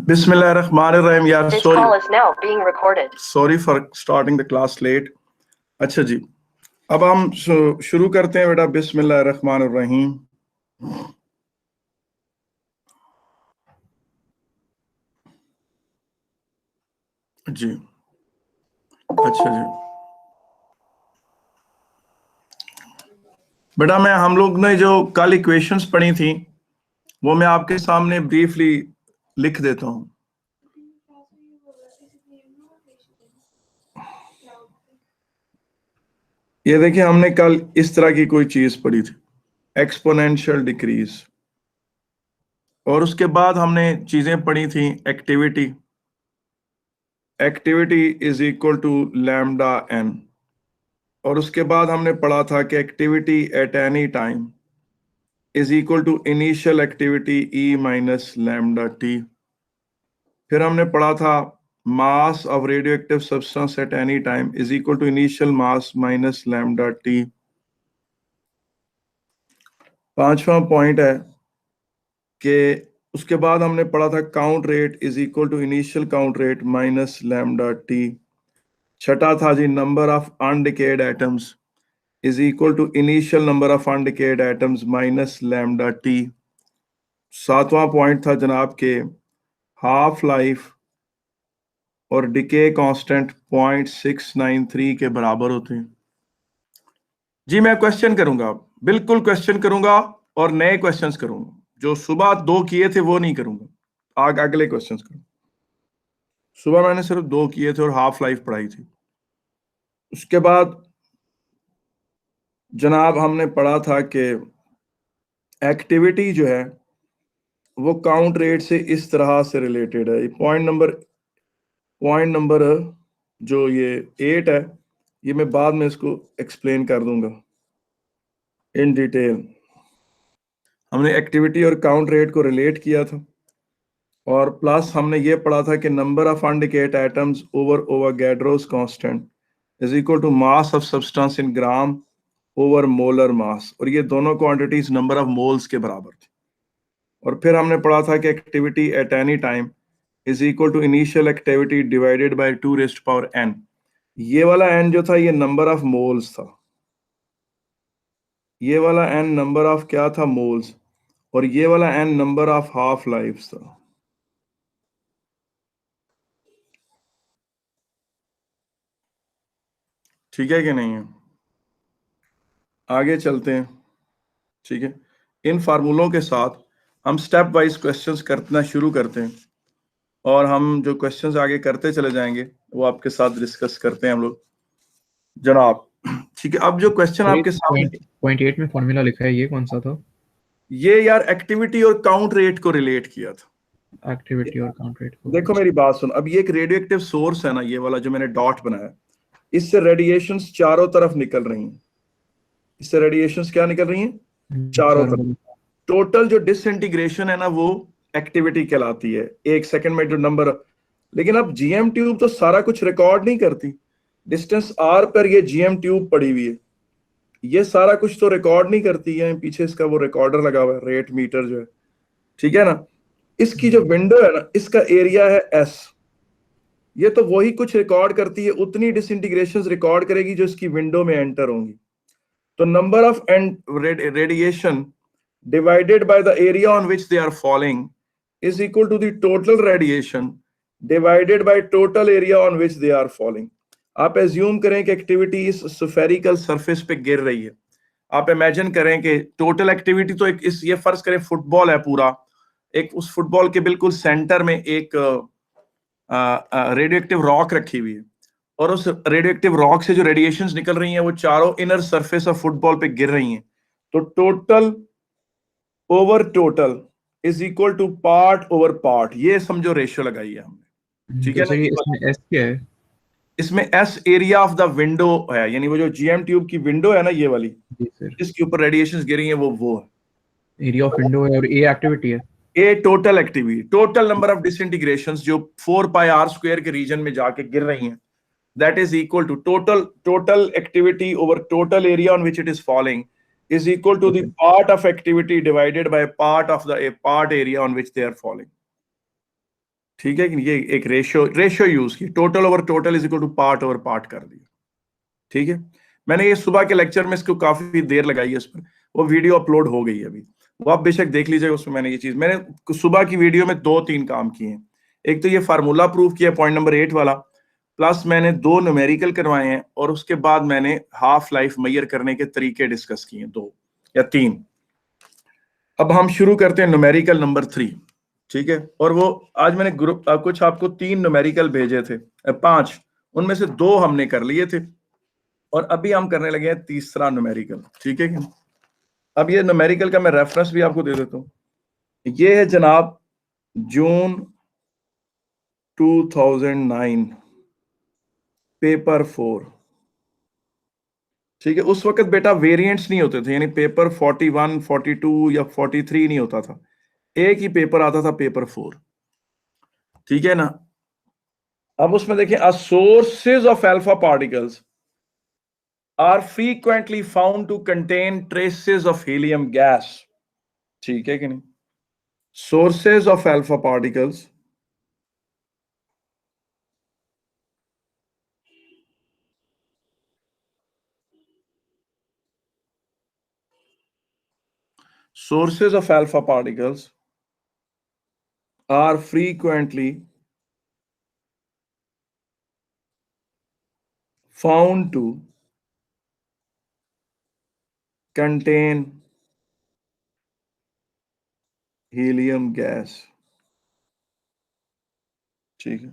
बिस्मिल्लाहिर्रहमानिर्रहीम यार, This call is now being recorded. Sorry for starting the class late. अच्छा जी, अब हम शुरू करते हैं बेटा। बिस्मिल्लाहिर्रहमानिर्रहीम। जी अच्छा जी बेटा, हम लोग ने जो कल इक्वेशंस पढ़ी थी वो मैं आपके सामने ब्रीफली लिख देता हूं। ये देखिए, हमने कल इस तरह की कोई चीज पढ़ी थी, एक्सपोनेंशियल डिक्रीज, और उसके बाद हमने चीजें पढ़ी थी activity. Activity is equal to lambda n, और उसके बाद हमने पढ़ा था कि activity at any time is equal to initial activity e minus lambda t. फिर हमने पढ़ा था mass of radioactive substance at any time is equal to initial mass minus lambda t. पांचवा पॉइंट है कि उसके बाद हमने पढ़ा था count rate is equal to initial count rate minus lambda T. छठा था जी number of undecayed atoms is equal to initial number of undecayed atoms minus lambda t. सातवां पॉइंट था जनाब के हाफ लाइफ और डिके कांस्टेंट 0.693 के बराबर होते हैं। जी मैं क्वेश्चन करूंगा, बिल्कुल क्वेश्चन करूंगा, और नए क्वेश्चंस करूंगा। जो सुबह 2 किए थे वो नहीं करूंगा, अगले क्वेश्चंस करूंगा। सुबह मैंने सिर्फ 2 किए थे और हाफ लाइफ पढ़ाई थी। उसके बाद जनाब हमने पढ़ा था कि एक्टिविटी जो है वो काउंट रेट से इस तरह से रिलेटेड है। पॉइंट नंबर जो ये 8 है, ये मैं बाद में इसको एक्सप्लेन कर दूंगा इन डिटेल। हमने एक्टिविटी और काउंट रेट को रिलेट किया था, और प्लस हमने ये पढ़ा था कि number of undecayed atoms over Avogadro's constant is equal to mass of substance in gram over molar mass, और ये दोनों क्वांटिटीज नंबर ऑफ मोल्स के बराबर थी। और फिर हमने पढ़ा था कि activity at any time is equal to initial activity divided by 2 raised power n। ये वाला n जो था ये नंबर ऑफ मोल्स था, ये वाला n नंबर ऑफ क्या था, मोल्स, और ये वाला n number of half life था। ठीक है कि नहीं है? आगे चलते हैं। ठीक है, इन फार्मूलों के साथ हम स्टेप वाइज क्वेश्चंस करना शुरू करते हैं, और हम जो क्वेश्चंस आगे करते चले जाएंगे वो आपके साथ डिस्कस करते हैं हम लोग जनाब। ठीक है, अब जो क्वेश्चन आपके सामने 0.8 में फॉर्मूला लिखा है, ये कौन सा था? ये यार एक्टिविटी और काउंट रेट को रिलेट किया था। एक्टिविटी और काउंट रेट को। देखो मेरी बात सुन, अब ये एक रेडियो एक्टिव सोर्स है ना, ये वाला जो मैंने डॉट बनाया, इससे रेडिएशंस चारों तरफ निकल रही हैं। इससे रेडिएशंस क्या निकल रही हैं? चारों तरफ। टोटल जो डिसइंटीग्रेशन है ना वो एक्टिविटी कहलाती है, 1 सेकंड में जो नंबर। लेकिन अब जीएम ट्यूब तो सारा कुछ रिकॉर्ड नहीं करती। डिस्टेंस आर पर ये जीएम ट्यूब पड़ी हुई है, ये सारा कुछ तो रिकॉर्ड नहीं करती है। पीछे इसका वो रिकॉर्डर लगा हुआ है, रेट मीटर जो है, ठीक है ना। इसकी जो विंडो है ना, इसका एरिया है एस। ये तो वही कुछ रिकॉर्ड करती है, उतनी डिसइंटीग्रेशंस रिकॉर्ड करेगी जो इसकी विंडो में एंटर होंगी। तो number of radiation divided by the area on which they are falling is equal to the total radiation divided by total area on which they are falling। आप एज्यूम करें कि activity इस spherical surface पे गिर रही है। आप imagine करें कि टोटल एक्टिविटी तो एक ये फर्ज करें फुटबॉल है पूरा, एक उस फुटबॉल के बिल्कुल सेंटर में एक रेडियो एक्टिव रॉक रखी हुई है, और उस रेडियो एक्टिव रॉक से जो रेडिएशंस निकल रही हैं वो चारों इनर सरफेस ऑफ फुटबॉल पे गिर रही हैं। तो total over total is equal to part over part, ये समझो रेशियो लगाई है हमने। ठीक है ना। इसमें एस क्या है? इसमें S area of the window है, यानी वो जो जीएम ट्यूब की विंडो है ना, ये वाली जिसके ऊपर रेडिएशंस गिरी हैं वो है एरिया ऑफ विंडो है, और ए एक्टिविटी है। A total activity, total number of disintegrations जो 4 पाई आर स्क्वायर के रीजन में जाके गिर रही हैं, that is equal to total activity over total area on which it is falling is equal to the part of activity divided by part of the part area on which they are falling। ठीक है कि ये एक ratio use की, total over total is equal to part over part कर दिया। ठीक है, मैंने ये सुबह के लेक्चर में इसको काफी देर लगाई है इस पर, वो वीडियो अपलोड हो गई है अभी, वो आप बेशक देख लीजिएगा। उसमें मैंने ये चीज, मैंने सुबह की वीडियो में 2-3 काम किए हैं। एक तो ये फार्मूला प्रूव किया पॉइंट नंबर 8 वाला, प्लस मैंने 2 न्यूमेरिकल करवाए हैं, और उसके बाद मैंने हाफ लाइफ मैयर करने के तरीके डिस्कस किए हैं, 2 या 3। अब हम शुरू करते हैं न्यूमेरिकल नंबर 3। ठीक है, और वो आज मैंने ग्रुप कुछ आपको 3 न्यूमेरिकल भेजे थे, 5, उनमें से 2 हमने कर लिए थे, और अभी हम करने लगे हैं तीसरा न्यूमेरिकल। ठीक है कि अब ये न्यूमेरिकल का मैं रेफरेंस भी आपको दे देता हूं। ये है जनाब जून 2009 पेपर 4। ठीक है, उस वक्त बेटा वेरिएंट्स नहीं होते थे, यानी पेपर 41, 42 या 43 नहीं होता था, एक ही पेपर आता था, पेपर 4। ठीक है ना। अब उसमें देखिए, sources of alpha particles are frequently found to contain traces of helium gas. ठीक है कि नहीं। Sources of alpha particles sources of alpha particles are frequently found to contain helium gas। ठीक है,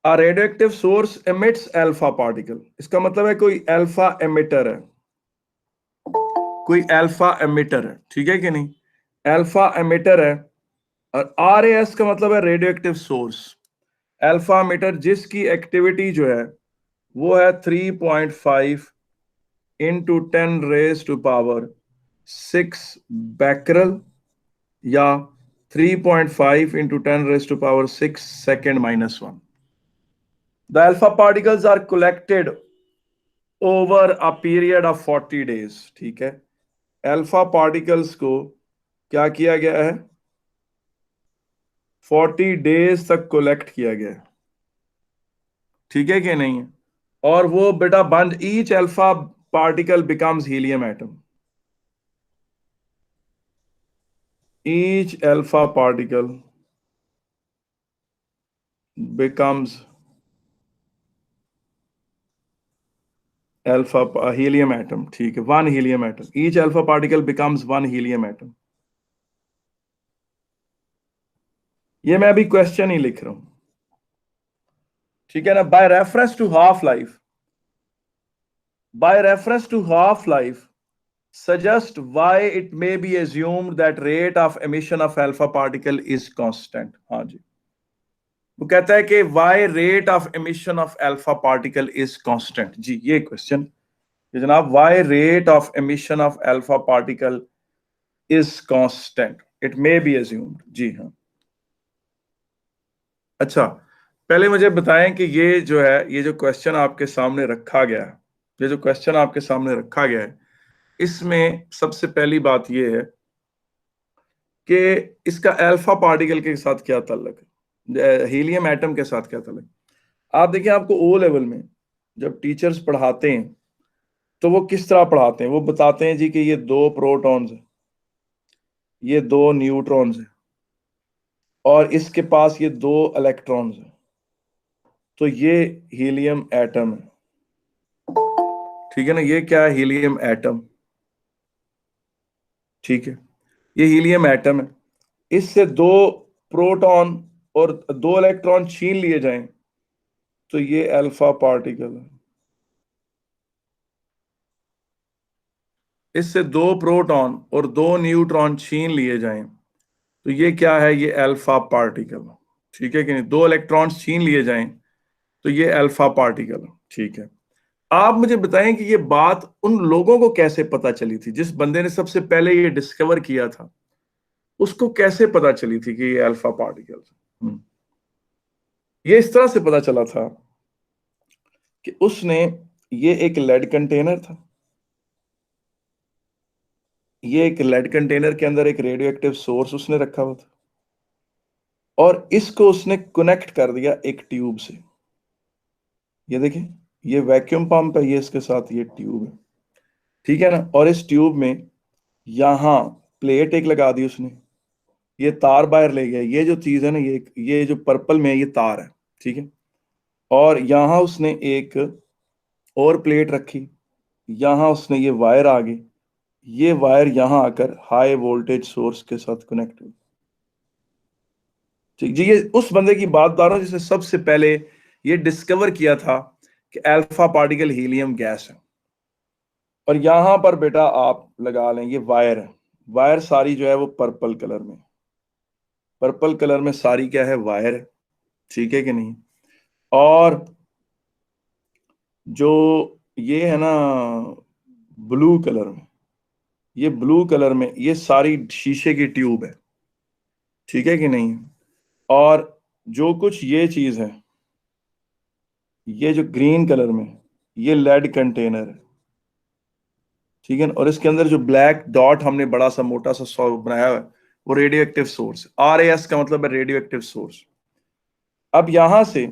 A radioactive source emits alpha particle, इसका मतलब है कोई अल्फा एमिटर है, कोई अल्फा एमिटर है। ठीक है कि नहीं, अल्फा एमिटर है। और RAS का मतलब है रेडियोएक्टिव सोर्स। अल्फा एमिटर जिसकी एक्टिविटी जो है वो है 3.5 into 10 raise to power 6 becquerel, या 3.5 into 10 raise to power 6 second -1। The alpha particles are collected over a period of 40 days। ठीक है, अल्फा पार्टिकल्स को क्या किया गया है, 40 डेज तक कलेक्ट किया गया है। ठीक है कि नहीं। और वो बेटा बंद, each alpha particle becomes helium atom. Each alpha particle becomes alpha helium atom. ठीक है, 1 helium atom, each alpha particle becomes 1 helium atom. ये मैं अभी क्वेश्चन ही लिख रहा हूं। ठीक है ना। By reference to half life, by reference to half life suggest why it may be assumed that rate of emission of alpha particle is constant। हाँ जी, वो कहता है कि why rate of emission of alpha particle is constant। जी ये question जनाब, why rate of emission of alpha particle is constant, it may be assumed। जी हाँ। अच्छा, पहले मुझे बताएं कि ये जो है, ये जो क्वेश्चन आपके सामने रखा गया है, ये जो क्वेश्चन आपके सामने रखा गया है, इसमें सबसे पहली बात ये है कि इसका अल्फा पार्टिकल के साथ क्या ताल्लुक है, हीलियम एटम के साथ क्या ताल्लुक। आप देखिए, आपको ओ लेवल में जब टीचर्स पढ़ाते हैं तो वो किस तरह पढ़ाते हैं, वो बताते हैं जी कि ये 2 प्रोटॉन्स हैं, ये 2 न्यूट्रॉन्स हैं, और इसके पास ये 2 इलेक्ट्रॉन्स हैं, तो ये हीलियम एटम है। ठीक है ना, ये क्या है, हीलियम एटम। ठीक है, ये हीलियम एटम है, इससे 2 प्रोटॉन और 2 इलेक्ट्रॉन छीन लिए जाएं तो ये अल्फा पार्टिकल है। इससे 2 प्रोटॉन और 2 न्यूट्रॉन छीन लिए जाएं तो ये क्या है, ये अल्फा पार्टिकल। ठीक है कि नहीं, 2 इलेक्ट्रॉन्स छीन लिए जाएं तो ये अल्फा पार्टिकल। ठीक है, आप मुझे बताएं कि ये बात उन लोगों को कैसे पता चली थी, जिस बंदे ने सबसे पहले ये डिस्कवर किया था, उसको कैसे पता चली थी कि ये अल्फा पार्टिकल। ये इस तरह से पता चला था कि उसने, ये एक लेड कंटेनर था, ये एक लेड कंटेनर के अंदर एक रेडियो एक्टिव सोर्स उसने रखा हुआ था। और इसको उसने कनेक्ट कर दिया एक ट्यूब से। ये देखिए, ये वैक्यूम पंप है, ये इसके साथ ये ट्यूब है, ठीक है ना। और इस ट्यूब में यहां प्लेट एक लगा दी उसने, ये तार बाहर ले गया। ये जो चीज है ना, ये जो पर्पल में है, ये तार है, ठीक है। और यहां उसने एक और प्लेट रखी, यहां उसने ये वायर आ गई, ये वायर यहां आकर हाई वोल्टेज सोर्स के साथ कनेक्ट हुई। ठीक जी, ये उस बंदे की बात बता रहा हूं जिसने सबसे पहले ये डिस्कवर किया था कि अल्फा पार्टिकल हीलियम गैस है। और यहां पर बेटा आप लगा लें, ये वायर है, वायर सारी जो है वो पर्पल कलर में, पर्पल कलर में सारी क्या है, वायर है, ठीक है कि नहीं। और जो ये है ना ब्लू कलर में, ये ब्लू कलर में ये सारी शीशे की ट्यूब है, ठीक है कि नहीं। और जो कुछ ये चीज है, ये जो ग्रीन कलर में, ये लेड कंटेनर है, ठीक है ना। और इसके अंदर जो ब्लैक डॉट हमने बड़ा सा मोटा सा बनाया हुआ है, वो रेडियो एक्टिव सोर्स, RAS का मतलब है रेडियो एक्टिव सोर्स। अब यहां से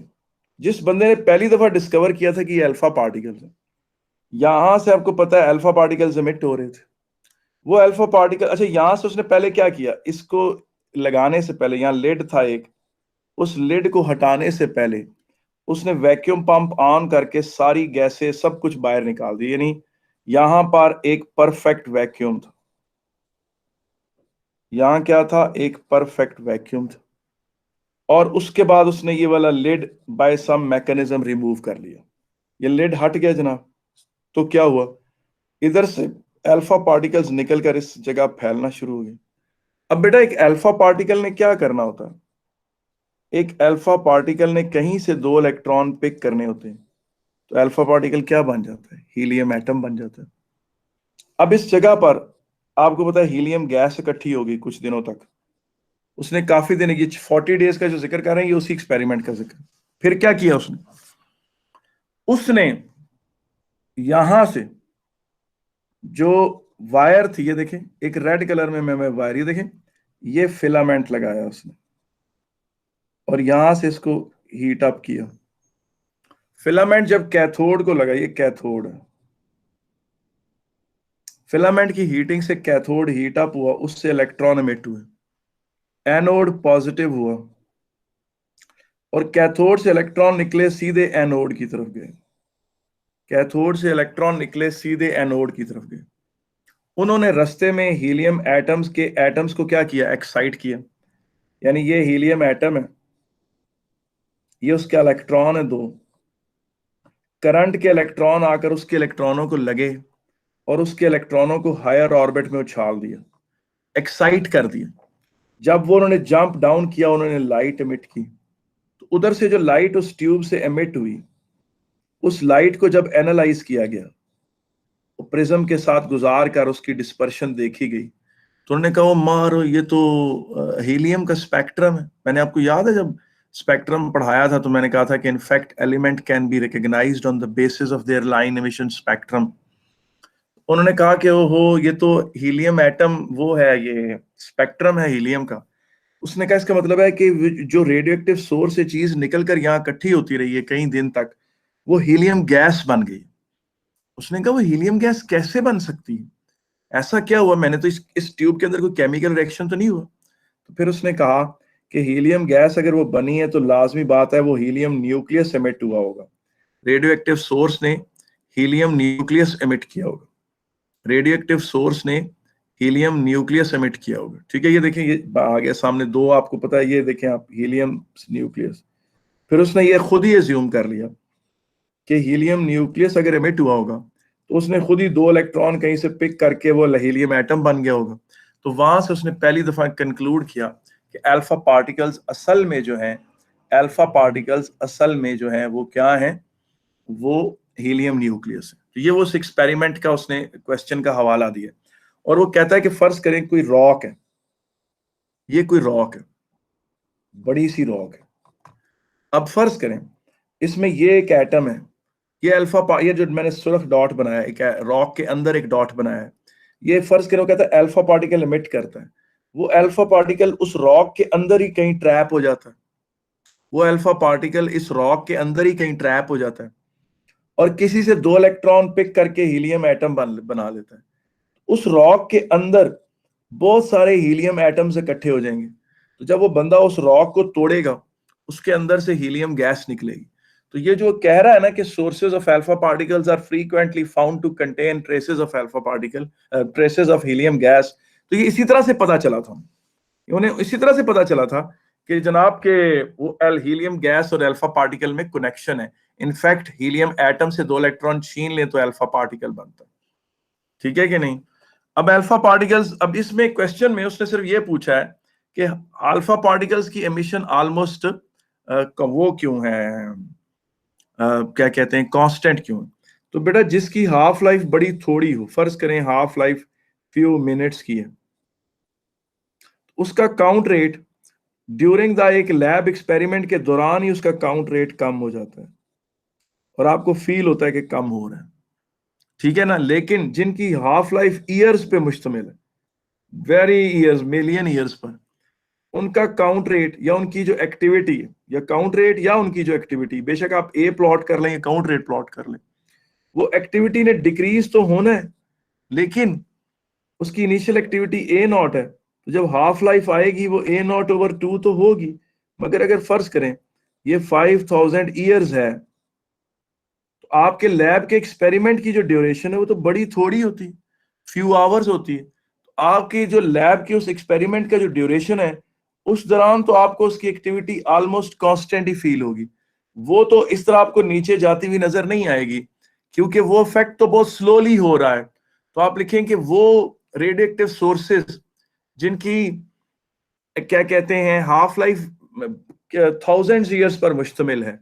जिस बंदे ने पहली दफा डिस्कवर किया था कि ये अल्फा पार्टिकल्स है, यहां से आपको पता है अल्फा पार्टिकल्स एमिट हो रहे थे। वो अल्फा पार्टिकल, अच्छा यहां से उसने पहले क्या किया, इसको लगाने से पहले यहाँ लिड था एक, उस लिड को हटाने से पहले उसने वैक्यूम पंप ऑन करके सारी गैसें सब कुछ बाहर निकाल दी। यानी यहां पर एक परफेक्ट वैक्यूम था, यहां क्या था, एक परफेक्ट वैक्यूम था। और उसके बाद उसने ये वाला लिड बाय सम मैकेनिज्म रिमूव कर लिया, ये लिड हट गया जनाब। तो क्या हुआ, इधर से अल्फा पार्टिकल्स निकलकर इस जगह फैलना शुरू हो गए। अब बेटा एक अल्फा पार्टिकल ने क्या करना होता है, एक अल्फा पार्टिकल ने कहीं से 2 इलेक्ट्रॉन पिक करने होते हैं, तो अल्फा पार्टिकल क्या बन जाता है, हीलियम एटम बन जाता है। अब इस जगह पर आपको पता है हीलियम गैस इकट्ठी होगी कुछ दिनों तक, उसने काफी दिन, ये 40 डेज का जो जिक्र कर रहे हैं ये उसी एक्सपेरिमेंट का जिक्र। फिर क्या किया उसने, उसने यहां से जो वायर थी, ये देखें एक रेड कलर में मैं वायर, ये देखें ये फिलामेंट लगाया उसने, और यहां से इसको हीट अप किया। फिलामेंट जब कैथोड को लगा, ये कैथोड है, फिलामेंट की हीटिंग से कैथोड हीट अप हुआ, उससे इलेक्ट्रॉन एमिट हुए, एनोड पॉजिटिव हुआ, और कैथोड से इलेक्ट्रॉन निकले सीधे एनोड की तरफ गए, कैथोड से इलेक्ट्रॉन निकले सीधे एनोड की तरफ गए। उन्होंने रास्ते में हीलियम एटम्स को क्या किया, एक्साइट किया। यानी ये हीलियम एटम है, ये उसके इलेक्ट्रॉन है 2, करंट के इलेक्ट्रॉन आकर उसके इलेक्ट्रॉनों को लगे और उसके इलेक्ट्रॉनों को हायर ऑर्बिट में उछाल दिया, एक्साइट कर दिया। जब वो उन्होंने जंप डाउन किया, उन्होंने लाइट एमिट की, तो उधर से जो लाइट उस ट्यूब से एमिट हुई, उस लाइट को जब एनालाइज किया गया, वो प्रिज्म के साथ गुजार कर उसकी डिस्पर्शन देखी गई, तो उन्होंने कहा मारो ये तो हीलियम का स्पेक्ट्रम है। मैंने आपको याद है जब स्पेक्ट्रम पढ़ाया था तो मैंने कहा था कि in fact element can be recognised on the basis of their line emission spectrum. उन्होंने कहा कि ओहो ये तो हीलियम एटम वो है, ये स्पेक्ट्रम है हीलियम का। उसने कहा इसका मतलब है कि जो रेडियो एक्टिव सोर्स से चीज निकल कर यहाँ इकट्ठी होती रही है कई दिन तक, वो हीलियम गैस बन गई। उसने कहा वो हीलियम गैस कैसे बन सकती है, ऐसा क्या हुआ, मैंने तो इस ट्यूब के अंदर कोई केमिकल रिएक्शन तो नहीं हुआ। तो फिर उसने कहा कि हीलियम गैस अगर वो बनी है तो लाजमी बात है वो हीलियम न्यूक्लियस एमिट हुआ होगा, रेडियो एक्टिव सोर्स ने हीलियम न्यूक्लियस एमिट किया होगा, रेडियो एक्टिव सोर्स ने हीलियम न्यूक्लियस एमिट किया होगा। ठीक है, ये देखें ये आ गया सामने 2, आपको पता है, ये देखें आप हीलियम न्यूक्लियस। फिर उसने ये खुद ही एज्यूम कर लिया कि हीलियम न्यूक्लियस अगर एमिट हुआ होगा तो उसने खुद ही 2 इलेक्ट्रॉन कहीं से पिक करके वो हीलियम एटम बन गया होगा। तो वहां से उसने पहली दफा कंक्लूड किया कि अल्फा पार्टिकल्स असल में जो हैं, अल्फा पार्टिकल्स असल में जो हैं वो क्या हैं, वो हीलियम न्यूक्लियस है। तो ये वो उस एक्सपेरिमेंट का उसने क्वेश्चन का हवाला दिया, और वो कहता है कि फर्ज करें कोई रॉक है, ये कोई रॉक है, बड़ी सी रॉक है। अब फर्ज करें इसमें ये एक एटम है, ये ये जो मैंने सुर्ख डॉट बनाया, एक रॉक के अंदर एक डॉट बनाया है, ये फर्ज करो कहता है अल्फा पार्टिकल एमिट करता है। वो अल्फा पार्टिकल उस रॉक के अंदर ही कहीं ट्रैप हो जाता है, वो अल्फा पार्टिकल इस रॉक के अंदर ही कहीं ट्रैप हो जाता है और किसी से 2 इलेक्ट्रॉन पिक करके हीलियम एटम बना लेता है। उस रॉक के अंदर बहुत सारे हीलियम एटम्स इकट्ठे हो जाएंगे, तो जब वो बंदा उस रॉक को तोड़ेगा उसके अंदर से हीलियम गैस निकलेगी। तो ये जो कह रहा है ना कि sources of alpha particles are frequently found to contain traces of alpha particle, traces of helium gas, तो ये इसी तरह से पता चला था, उन्हें इसी तरह से पता चला था कि जनाब के वो हीलियम गैस और अल्फा पार्टिकल में कनेक्शन है। इनफैक्ट हीलियम एटम से 2 इलेक्ट्रॉन छीन ले तो अल्फा पार्टिकल बनता है, ठीक है कि नहीं। अब अल्फा पार्टिकल्स, अब इसमें क्वेश्चन में उसने सिर्फ ये पूछा है कि अल्फा पार्टिकल्स की एमिशन ऑलमोस्ट वो क्यों है, क्या कहते हैं, कांस्टेंट क्यों है। तो बेटा जिसकी हाफ लाइफ बड़ी थोड़ी हो, फर्ज करें हाफ लाइफ फ्यू मिनट्स की है, उसका काउंट रेट ड्यूरिंग द एक लैब एक्सपेरिमेंट के दौरान ही उसका काउंट रेट कम हो जाता है और आपको फील होता है कि कम हो रहा है, ठीक है ना। लेकिन जिनकी हाफ लाइफ ईयर्स पे मुश्तमिल है, वेरी ईयर्स, मिलियन ईयर्स पर, उनका काउंट रेट या उनकी जो एक्टिविटी है, या काउंट रेट या उनकी जो एक्टिविटी, बेशक आप ए प्लॉट कर लें या काउंट रेट प्लॉट कर लें, वो एक्टिविटी ने डिक्रीज तो होना है, लेकिन उसकी इनिशियल एक्टिविटी ए नॉट है, तो जब हाफ लाइफ आएगी वो ए नॉट ओवर 2 तो होगी। मगर अगर फर्ज करें ये 5000 ईयर्स है, तो आपके लैब के एक्सपेरिमेंट की जो ड्यूरेशन है वो तो बड़ी थोड़ी होती है, फ्यू आवर्स होती है। तो आपकी जो लैब की उस एक्सपेरिमेंट का जो ड्यूरेशन है, उस दौरान तो आपको उसकी एक्टिविटी ऑलमोस्ट कांस्टेंट ही फील होगी, वो तो इस तरह आपको नीचे जाती हुई नजर नहीं आएगी, क्योंकि वो इफेक्ट तो बहुत स्लोली हो रहा है। तो आप लिखें कि वो रेडिएक्टिव सोर्सेज जिनकी क्या कहते हैं हाफ लाइफ थाउजेंड्स ईयर्स पर मुश्तमिल है,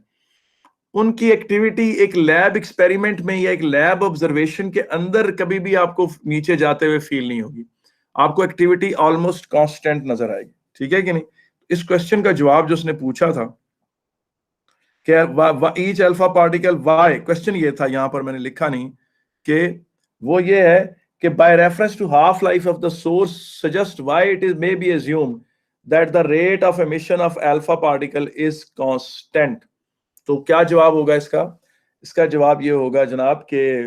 उनकी एक्टिविटी एक लैब एक्सपेरिमेंट में या एक लैब ऑब्जर्वेशन के अंदर कभी भी आपको नीचे जाते हुए फील नहीं होगी, आपको एक्टिविटी ऑलमोस्ट कांस्टेंट नजर आएगी, ठीक है कि नहीं। इस क्वेश्चन का जवाब जो उसने पूछा था कि each alpha particle why, question ये था, यहां पर मैंने लिखा नहीं, कि वो ये है कि by reference to half life of the source suggest why it is may be assume that the rate of emission of alpha particle is constant. तो क्या जवाब होगा इसका? इसका जवाब ये होगा जनाब के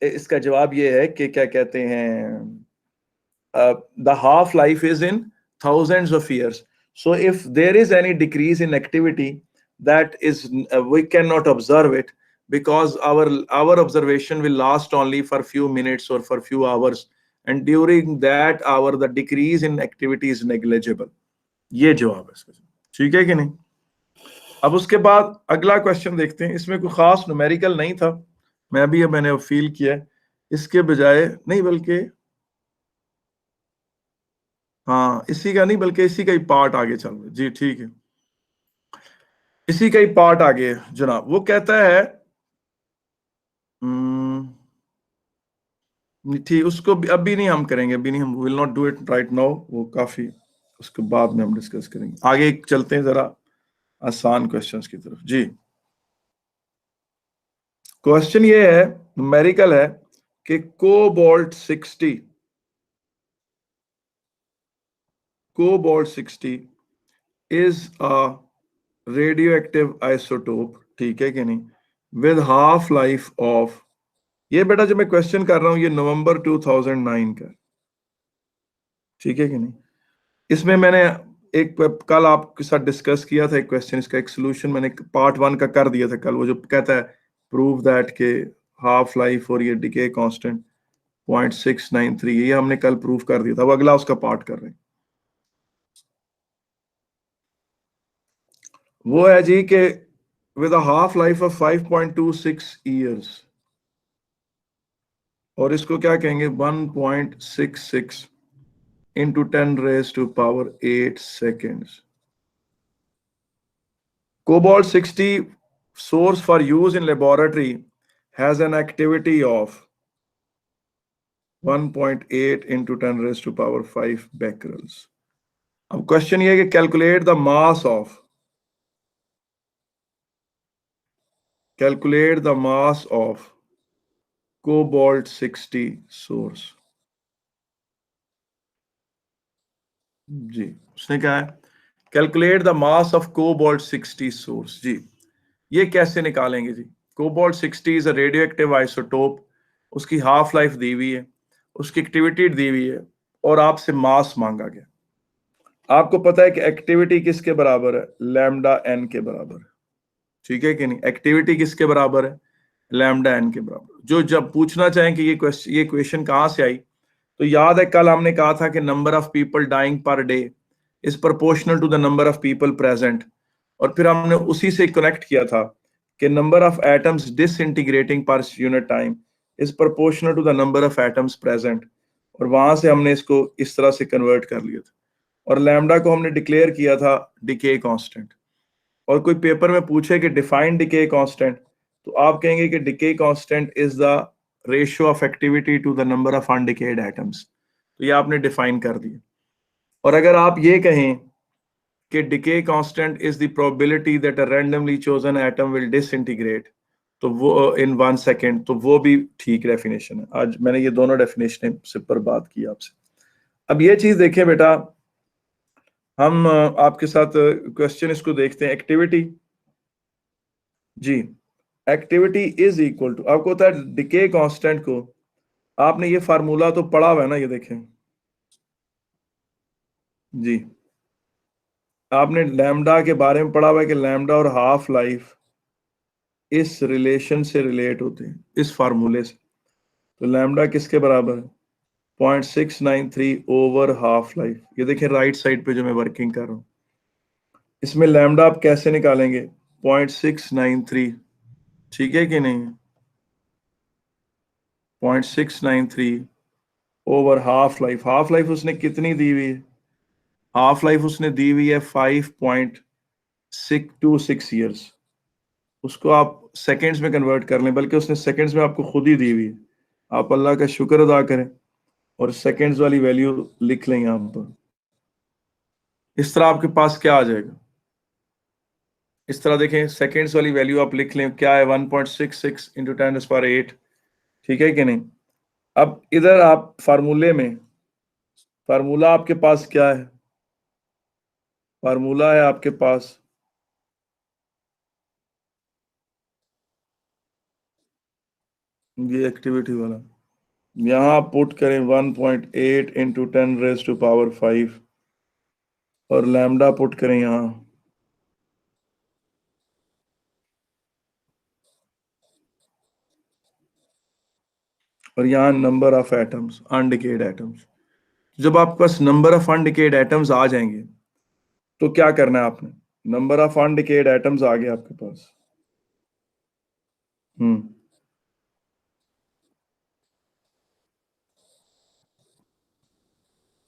इसका जवाब ये है कि क्या कहते हैं, the half life is in thousands of years. So if there is any decrease in activity, that is we cannot observe it, because our observation will last only for few minutes or for few hours, and during that hour the decrease in activity is negligible. ये जवाब है इसका, ठीक है कि नहीं। अब उसके बाद अगला क्वेश्चन देखते हैं, इसमें कोई खास न्यूमेरिकल नहीं था, मैंने फील किया इसके बजाय, नहीं बल्कि हाँ इसी का नहीं बल्कि इसी का ही पार्ट आगे चल रहा है जी, ठीक है, इसी का ही पार्ट आगे है जनाब। वो कहता है ठीक, उसको अभी नहीं हम करेंगे, अभी नहीं, हम will not do it right now, वो काफी उसके बाद में हम डिस्कस करेंगे। आगे चलते हैं जरा आसान क्वेश्चंस की तरफ जी। क्वेश्चन ये है, न्यूमेरिकल है, कि cobalt 60 is a radioactive isotope, ठीक है कि नहीं, with half life of, ये बेटा जो मैं क्वेश्चन कर रहा हूं ये नवंबर 2009 का, ठीक है कि नहीं। इसमें मैंने एक कल आपके साथ डिस्कस किया था एक क्वेश्चन, इसका एक सोल्यूशन मैंने पार्ट 1 का कर दिया था कल, वो जो कहता है प्रूव दैट के हाफ लाइफ और ये डिके कांस्टेंट 0.693, ये हमने कल प्रूव कर दिया था, वो अगला उसका पार्ट कर रहे हैं। वो है जी के with a half life of 5.26 years, और इसको क्या कहेंगे 1.66 into 10 raised to power 8 seconds. Cobalt 60 source for use in laboratory has an activity of 1.8 into 10 raised to power 5 becquerels. अब क्वेश्चन ये है कि calculate the mass of Cobalt 60 source. जी, उसने कहा है calculate the mass of cobalt 60 source. जी, ये कैसे निकालेंगे जी? Cobalt 60 is a radioactive isotope, उसकी हाफ लाइफ दी हुई है, उसकी एक्टिविटी दी हुई है, और आपसे मास मांगा गया। आपको पता है कि एक्टिविटी किसके बराबर है? लैम्डा एन के बराबर। ठीक है कि नहीं? एक्टिविटी किसके बराबर है? लैम्डा एन के बराबर। जो जब पूछना चाहें कि ये क्वेश्चन कहां से आई, तो याद है कल हमने कहा था कि number of people dying per day is proportional to the number of people present, और फिर हमने उसी से कनेक्ट किया था कि number of atoms disintegrating per unit time is proportional to the number of atoms present, और वहां से हमने इसको इस तरह से कन्वर्ट कर लिया था। और लैम्डा को हमने डिक्लेयर किया था डिके कांस्टेंट। और कोई पेपर में पूछे कि डिफाइन डिके कांस्टेंट, तो आप कहेंगे कि decay constant is the ratio of activity to the number of undecayed atoms. तो ये आपने डिफाइन कर दिया। और अगर आप ये कहें कि decay constant is the probability that a randomly chosen atom will disintegrate, तो वो इन 1 सेकेंड, तो वो भी ठीक डेफिनेशन है। आज मैंने ये दोनों डेफिनेशन से पर बात की आपसे। अब ये चीज देखें बेटा, हम आपके साथ क्वेश्चन इसको देखते हैं। एक्टिविटी, जी, एक्टिविटी इज इक्वल टू, आपको होता है डिके कांस्टेंट को, आपने ये फार्मूला तो पढ़ा हुआ है ना, ये देखें जी, आपने लैम्डा के बारे में पढ़ा हुआ है कि लैम्डा और हाफ लाइफ इस रिलेशन से रिलेट होते हैं, इस फार्मूले से। तो लैम्डा किसके बराबर है? 0.693 ओवर हाफ लाइफ। ये देखें राइट साइड पे जो मैं वर्किंग कर रहा हूं, इसमें लैम्डा आप कैसे निकालेंगे? 0.693, ठीक है कि नहीं? 0.693 over half life. Half life उसने कितनी दी हुई है? हाफ लाइफ उसने दी हुई है 5.626 ईयर्स। उसको आप सेकेंड्स में कन्वर्ट कर लें, बल्कि उसने सेकेंड्स में आपको खुद ही दी हुई है। आप अल्लाह का शुक्र अदा करें और सेकेंड्स वाली वैल्यू लिख लें यहाँ पर। इस तरह आपके पास क्या आ जाएगा? इस तरह देखें, सेकेंड्स वाली वैल्यू आप लिख लें, क्या है? 1.66 इंटू 10⁸ ठीक है कि नहीं? अब इधर आप फार्मूले में, फार्मूला आपके पास क्या है? फार्मूला है आपके पास, ये एक्टिविटी वाला, यहां आप पुट करें 1.8 इंटू 10⁵ और लैम्डा पुट करें यहां, और यहाँ नंबर ऑफ एटम्स, अनडिकेड एटम्स। जब आपके पास नंबर ऑफ अनडिकेड एटम्स आ जाएंगे, तो क्या करना है आपने? नंबर ऑफ अनडिकेड एटम्स आ गए आपके पास।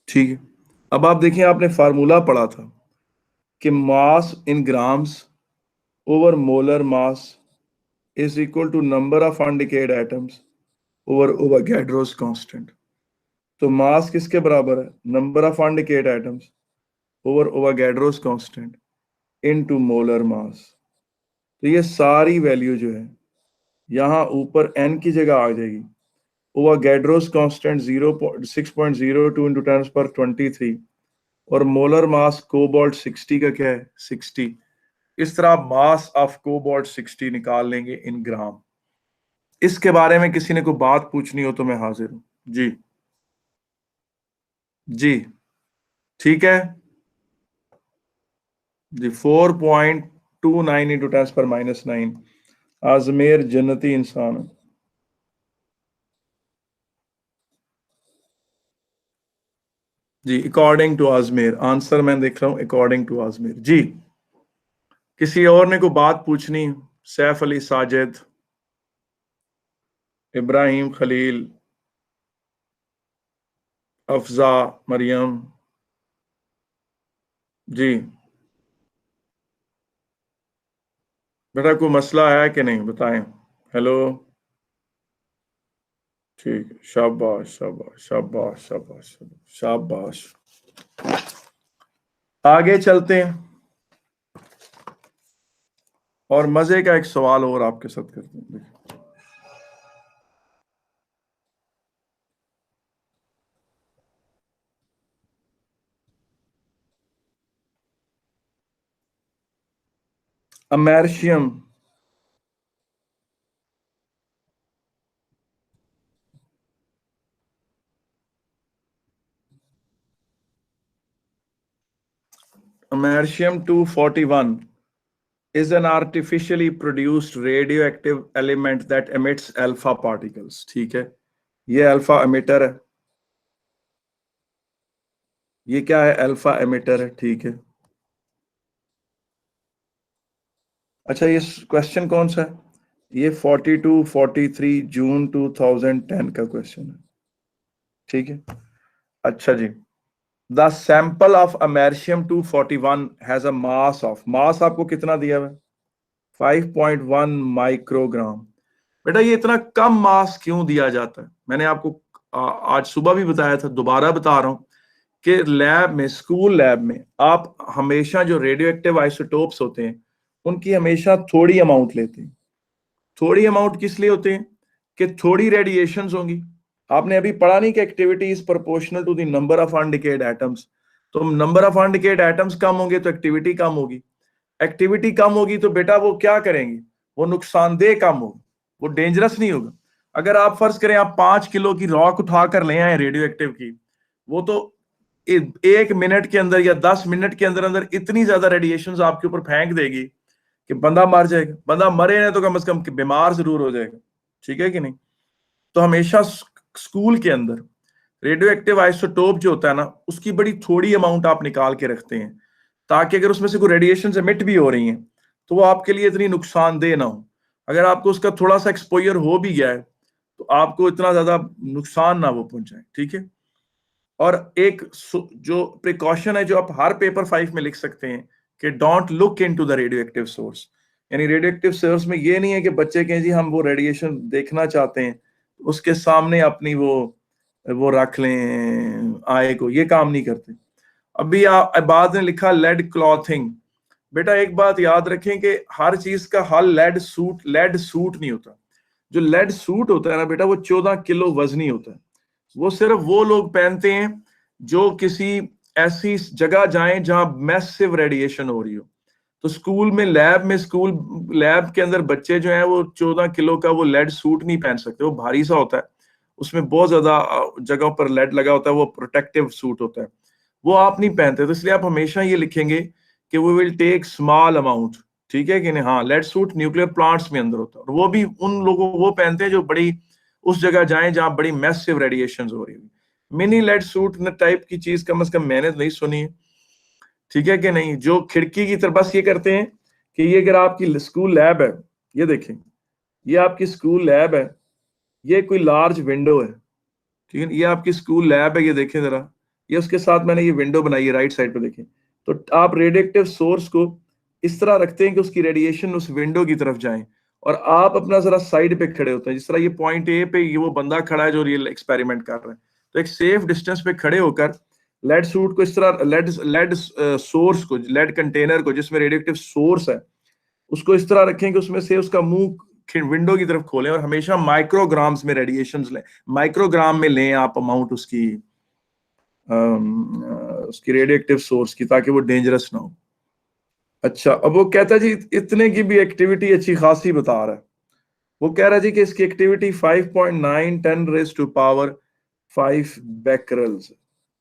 ठीक है। अब आप देखिए, आपने फार्मूला पढ़ा था कि mass in grams over molar mass is equal to number of undecayed atoms over Avogadro's constant. तो मास किसके बराबर है? Number of undecayed atoms over Avogadro's constant into molar mass. तो ये सारी वैल्यू जो है यहाँ ऊपर n की जगह आ जाएगी। ओवोगाड्रोस कांस्टेंट 6.02 इंटू 10⁻23, और मोलर मास कोबाल्ट 60 का क्या है? 60। इस तरह आप मास ऑफ कोबाल्ट 60 निकाल लेंगे इन ग्राम। इसके बारे में किसी ने कोई बात पूछनी हो तो मैं हाजिर हूं। जी जी, ठीक है जी। 4.29 इंटू 10⁻⁹ आजमेर जन्नती इंसान है। जी, अकॉर्डिंग टू आजमेर, आंसर मैं देख रहा हूं अकॉर्डिंग टू आजमेर। जी, किसी और ने कोई बात पूछनी? सैफ अली साजिद, इब्राहिम खलील, अफजा मरियम, जी बेटा कोई मसला है कि नहीं बताएं। हेलो, ठीक है, शाबाश शाबाश शाबाश शाबाश शाबाश। आगे चलते हैं और मजे का एक सवाल और आपके साथ करते हैं। देखिए, americium Americium 241 is an artificially produced radioactive element that emits alpha particles. ठीक है, ये अल्फा एमिटर है, ये क्या है, अल्फा एमिटर है। ठीक है, अच्छा ये क्वेश्चन कौन सा है, ये 42-43 जून 2010 का क्वेश्चन है। ठीक है, अच्छा जी, the sample of americium 241 has a mass of, mass आपको कितना दिया हुआ है, 5.1 माइक्रोग्राम। बेटा ये इतना कम मास क्यों दिया जाता है, मैंने आपको आज सुबह भी बताया था, दोबारा बता रहा हूं कि लैब में, स्कूल लैब में आप हमेशा जो रेडियो एक्टिव आइसोटोप्स होते हैं उनकी हमेशा थोड़ी अमाउंट लेते हैं। थोड़ी अमाउंट किस लिए होते हैं कि थोड़ी रेडिएशंस होंगी। आपने अभी पढ़ा नहीं कि activity is proportional to the number of undecayed atoms, तो नंबर ऑफ अनडिकेड एटम्स कम होंगे तो एक्टिविटी कम होगी, एक्टिविटी कम होगी तो बेटा वो क्या करेंगे, वो नुकसानदेह कम होगा, वो डेंजरस नहीं होगा। अगर आप फर्ज करें आप 5 किलो की रॉक उठा कर ले आए रेडियो एक्टिव की, वो तो 1 मिनट के अंदर या 10 मिनट के अंदर अंदर इतनी ज्यादा रेडिएशन आपके ऊपर फेंक देगी कि बंदा मर जाएगा। बंदा मरे ना तो कम से कम बीमार जरूर हो जाएगा। ठीक है कि नहीं। तो हमेशा स्कूल के अंदर रेडियो एक्टिव आइसोटोप जो होता है ना, उसकी बड़ी थोड़ी अमाउंट आप निकाल के रखते हैं, ताकि अगर उसमें से कोई रेडिएशन एमिट भी हो रही हैं तो वो आपके लिए इतनी नुकसानदेह ना हो। अगर आपको उसका थोड़ा सा एक्सपोजर हो भी गया है तो आपको इतना ज्यादा नुकसान ना वो पहुंचाए। ठीक है, और एक जो प्रिकॉशन है जो आप हर पेपर 5 में लिख सकते हैं कि don't look into the radio active source. यानी रेडियो एक्टिव सोर्स में ये नहीं है कि बच्चे कहें जी हम वो रेडिएशन देखना चाहते हैं, उसके सामने अपनी वो रख लें आए को, ये काम नहीं करते। अभी बाद में लिखा लेड क्लॉथिंग। बेटा एक बात याद रखें कि हर चीज का हल लेड सूट नहीं होता। जो लेड सूट होता है ना बेटा, वो 14 किलो वजनी होता है। वो सिर्फ वो लोग पहनते हैं जो किसी ऐसी जगह जाएं जहां मैसिव रेडिएशन हो रही हो। तो स्कूल में स्कूल लैब के अंदर बच्चे जो हैं वो 14 किलो का वो लेड सूट नहीं पहन सकते, वो भारी सा होता है, उसमें बहुत ज्यादा जगह पर लेड लगा होता है, वो प्रोटेक्टिव सूट होता है, वो आप नहीं पहनते। तो इसलिए आप हमेशा ये लिखेंगे कि we will take small amount. ठीक है कि नहीं। हाँ, लेड सूट न्यूक्लियर प्लांट्स में अंदर होता है, और वो भी उन लोगों वो पहनते हैं जो बड़ी उस जगह जाएं जहां बड़ी मैसिव रेडिएशन हो रही है। मिनी लेड सूट टाइप की चीज कम से कम मैंने नहीं सुनी है। ठीक है कि नहीं। जो खिड़की की तरफ बस ये करते हैं कि ये अगर आपकी स्कूल लैब है, ये देखें, ये आपकी स्कूल लैब है, ये कोई लार्ज विंडो है। ठीक है, ये आपकी स्कूल लैब है, ये देखें जरा, ये उसके साथ मैंने ये विंडो बनाई है, राइट साइड पे देखें। तो आप रेडिएक्टिव सोर्स को इस तरह रखते हैं कि उसकी रेडिएशन उस विंडो की तरफ जाए, और आप अपना जरा साइड पे खड़े होते हैं, जिस तरह ये पॉइंट ए पे ये वो बंदा खड़ा है जो रियल एक्सपेरिमेंट कर रहा है। तो एक सेफ डिस्टेंस पे खड़े होकर लेड सूट को इस तरह लेड सोर्स को, लेड कंटेनर को जिसमें रेडिएक्टिव सोर्स है, उसको इस तरह रखें कि उसमें से उसका मुंह विंडो की तरफ खोलें, और हमेशा माइक्रोग्राम्स में रेडिएशन लें, माइक्रोग्राम में लें आप अमाउंट उसकी रेडिएक्टिव सोर्स की, ताकि वो डेंजरस ना हो। अच्छा, अब वो कहता है जी इतने की भी एक्टिविटी अच्छी खासी बता रहा है। वो कह रहा है जी कि इसकी एक्टिविटी 5.9 10 रेज़ टू पावर 5 बेकरल्स,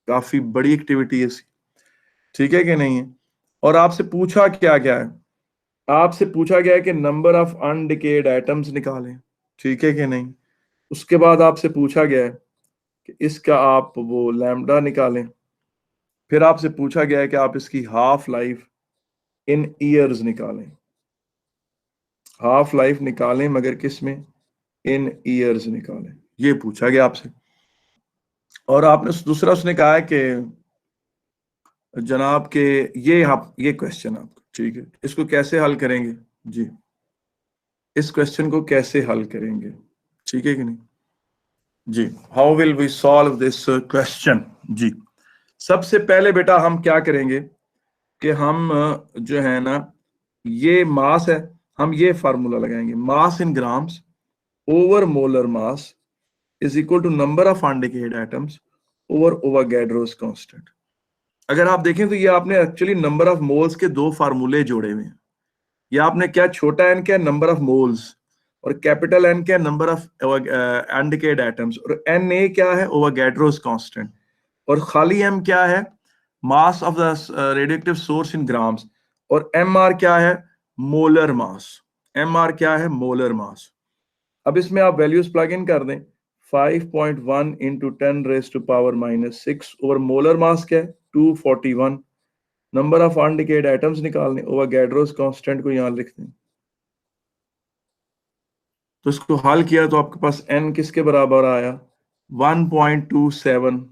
काफी बड़ी एक्टिविटी है इसकी। ठीक है कि नहीं है। और आपसे पूछा क्या क्या है, आपसे पूछा गया है कि नंबर ऑफ अनडिकेड एटम्स निकालें। ठीक है कि नहीं। उसके बाद आपसे पूछा गया है कि इसका आप वो लैम्डा निकालें। फिर आपसे पूछा गया है कि आप इसकी हाफ लाइफ इन ईयर्स निकालें। हाफ लाइफ निकालें मगर किस में, इन ईयर्स निकालें, ये पूछा गया आपसे। और आपने दूसरा उसने कहा है कि जनाब के ये क्वेश्चन आपको, ठीक है, इसको कैसे हल करेंगे जी, इस क्वेश्चन को कैसे हल करेंगे। ठीक है कि नहीं जी। How will we solve this question जी। सबसे पहले बेटा हम क्या करेंगे कि हम जो है ना, ये मास है, हम ये फार्मूला लगाएंगे, mass in grams over molar mass is equal to number of undecayed atoms over Avogadro's constant. अगर आप देखें तो ये आपने एक्चुअली नंबर ऑफ मोल्स के दो फार्मूले जोड़े हुए हैं। या आपने क्या, छोटा n क्या, नंबर ऑफ मोल्स, और कैपिटल N क्या, नंबर ऑफ अनडिकेड एटम्स, और Na क्या है, ओवोगाड्रोस कांस्टेंट, और खाली m क्या है, mass of the radioactive source in grams, और mr क्या है, मोलर मास। mr क्या है, मोलर मास। अब इसमें आप वैल्यूज प्लग इन कर दें, 5.1 इंटू 10⁻⁻⁶ ओवर मोलर मास क्या है, 241, नंबर ऑफ अनडिकेड एटम्स निकालने, ओवोगाड्रोस कांस्टेंट को यहां लिख दें। तो इसको हल किया तो आपके पास n किसके बराबर आया, 1.27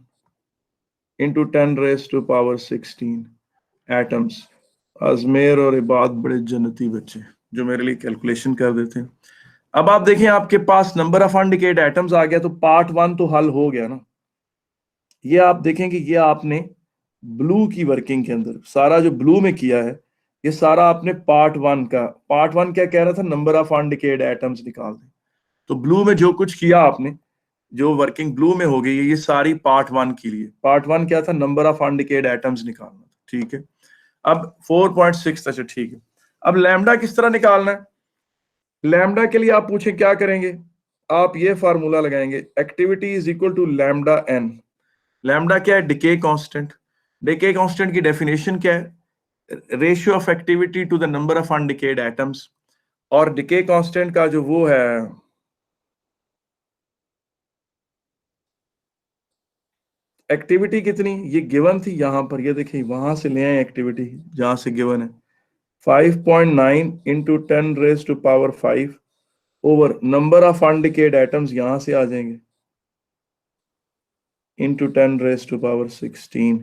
इंटू 10⁻16 एटम्स। अजमेर और इबाद बड़े जन्नती बच्चे जो मेरे लिए कैलकुलेशन कर देते हैं। अब आप देखें आपके पास नंबर ऑफ अनडिकेड एटम्स आ गया, तो पार्ट 1 तो हल हो गया ना। ये आप देखेंगे, ये आपने ब्लू की वर्किंग के अंदर सारा जो ब्लू में किया है, ये सारा आपने पार्ट 1 का, पार्ट 1 क्या कह रहा था, नंबर ऑफ अनडिकेड एटम्स निकाल दें। तो ब्लू में जो कुछ किया आपने, जो वर्किंग ब्लू में हो गई है, ये सारी पार्ट 1 के लिए। पार्ट 1 क्या था, नंबर ऑफ अनडिकेड एटम्स निकालना था, ठीक है। अब 4.6, अच्छा ठीक है। अब लैम्डा किस तरह निकालना है, लैम्डा के लिए आप पूछे क्या करेंगे, आप ये फार्मूला लगाएंगे, activity is equal to lambda N. Lambda क्या है, डिके कांस्टेंट। डिके कांस्टेंट की डेफिनेशन क्या है, ratio of activity to the number of undecayed atoms. और डिके कांस्टेंट का जो वो है, एक्टिविटी कितनी, ये गिवन थी यहां पर, ये देखिए वहां से ले आए एक्टिविटी जहां से गिवन है, 5.9 into 10⁻5 over number of undecayed atoms यहां से आ जाएंगे इंटू 10⁻16।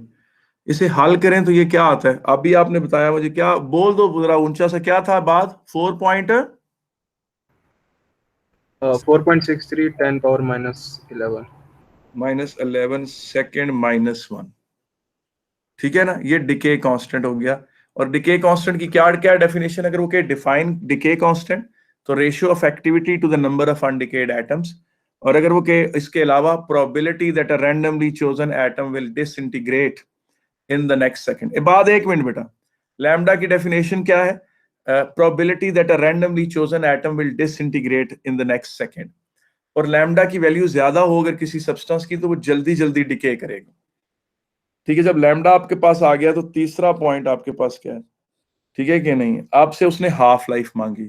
इसे हल करें तो ये क्या आता है, अभी आपने बताया मुझे, क्या बोल दो जरा ऊंचा सा, क्या था बात, 4.63 10⁻⁻11 -11 सेकेंड -1, ठीक है ना। ये डिके कांस्टेंट हो गया। और डिके कांस्टेंट की क्या क्या डेफिनेशन, अगर वो के डिफाइन डिके कांस्टेंट, तो ratio of activity to the number of undecayed atoms. और अगर वो के इसके अलावा probability that a randomly chosen atom will disintegrate in the next second. बाद 1 मिनट बेटा, लैम्डा की डेफिनेशन क्या है, probability that a randomly chosen atom will disintegrate in the next second. और लैम्डा की वैल्यू ज्यादा हो अगर किसी सब्सटेंस की, तो वो जल्दी जल्दी डिके करेगा, ठीक है। जब लैम्डा आपके पास आ गया, तो तीसरा पॉइंट आपके पास क्या है, ठीक है कि नहीं, आपसे उसने हाफ लाइफ मांगी।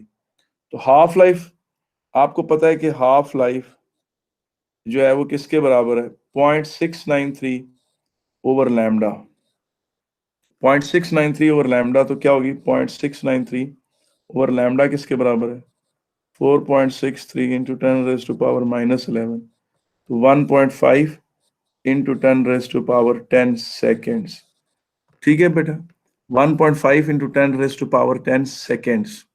तो हाफ लाइफ आपको पता है कि हाफ लाइफ जो है वो किसके बराबर है, 0.693 ओवर लैम्डा। 0.693 ओवर लैम्डा, तो क्या होगी, 0.693 ओवर लैम्डा किसके बराबर है, 4.63 इंटू 10⁻⁻11, तो 1.5 इंटू 10⁻10 सेकेंड्स, ठीक है बेटा, 1.5 इंटू 10⁻10 सेकेंड्स,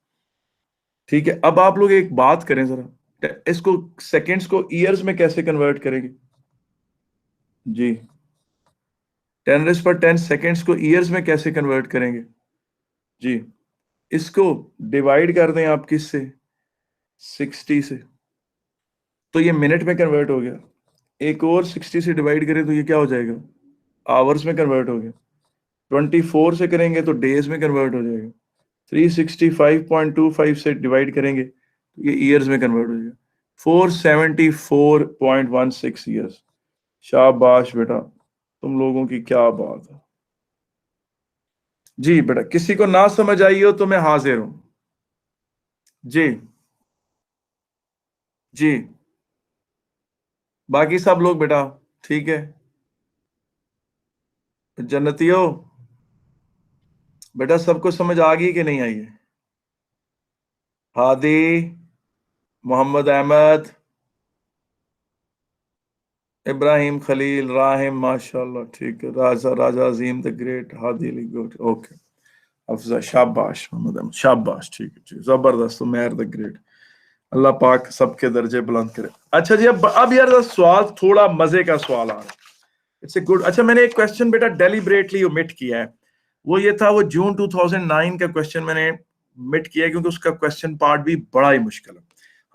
ठीक है। अब आप लोग एक बात करें जरा, इसको सेकेंड्स को ईयर्स में कैसे कन्वर्ट करेंगे जी, 10⁻10 सेकेंड्स को ईयर्स में कैसे कन्वर्ट करेंगे जी, इसको डिवाइड कर दें आप किससे, 60 से, तो ये मिनट में कन्वर्ट हो गया। एक और 60 से डिवाइड करें तो ये क्या हो जाएगा, आवर्स में कन्वर्ट हो गया। 24 से करेंगे तो डेज में कन्वर्ट हो जाएगा। 365.25 से डिवाइड करेंगे तो ये ईयर्स में कन्वर्ट हो जाएगा। 474.16 ईयर्स। शाबाश बेटा, तुम लोगों की क्या बात है जी। बेटा किसी को ना समझ आई हो तो मैं हाजिर हूं जी। जी बाकी सब लोग बेटा ठीक है, जन्नतियों, बेटा सबको समझ आ गई कि नहीं आई है, हादी, मोहम्मद अहमद, इब्राहिम खलील, राहिम, माशाल्लाह, ठीक है, Raja Raja Azeem the great, Hadi Ali good, okay, Afza, शाबाश मोहम्मद अहमद, शाबाश, ठीक है, ठीक, जबरदस्त, उमैर द ग्रेट, अल्लाह पाक सबके दर्जे बुलंद करे। अच्छा जी, अब यार सवाल थोड़ा मजे का सवाल आ रहा है, इट्स ए गुड। अच्छा मैंने एक क्वेश्चन बेटा डेलिबरेटली ओमिट किया है, वो ये था, वो जून 2009 का क्वेश्चन मैंने ओमिट किया है, क्योंकि उसका क्वेश्चन पार्ट भी बड़ा ही मुश्किल है।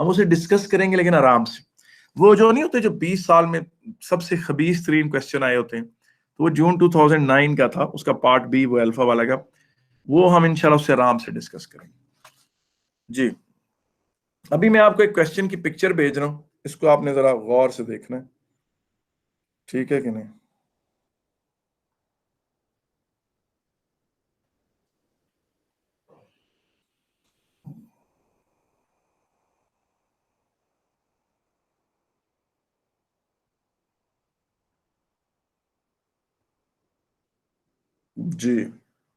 हम उसे डिस्कस करेंगे लेकिन आराम से। वो जो नहीं होते जो 20 साल में सबसे खबीस तरीन क्वेश्चन आए होते हैं, तो वो जून 2009 का था, उसका पार्ट बी, वो अल्फा वाला का, वो हम इंशाल्लाह उससे आराम से डिस्कस करेंगे। जी, अभी मैं आपको एक क्वेश्चन की पिक्चर भेज रहा हूं, इसको आपने जरा गौर से देखना है, ठीक है कि नहीं। जी,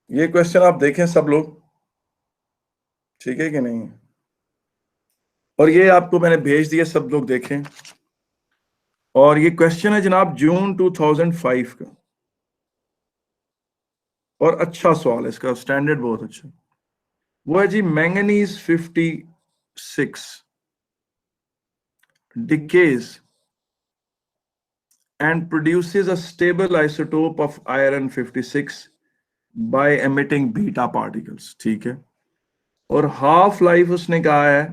ये क्वेश्चन आप देखें सब लोग, ठीक है कि नहीं। और ये आपको मैंने भेज दिया, सब लोग देखें। और ये क्वेश्चन है जनाब जून 2005 का, और अच्छा सवाल है, इसका स्टैंडर्ड बहुत अच्छा। वो है जी, manganese 56 decays and produces a stable isotope of iron 56 by emitting beta particles, ठीक है। और हाफ लाइफ उसने कहा है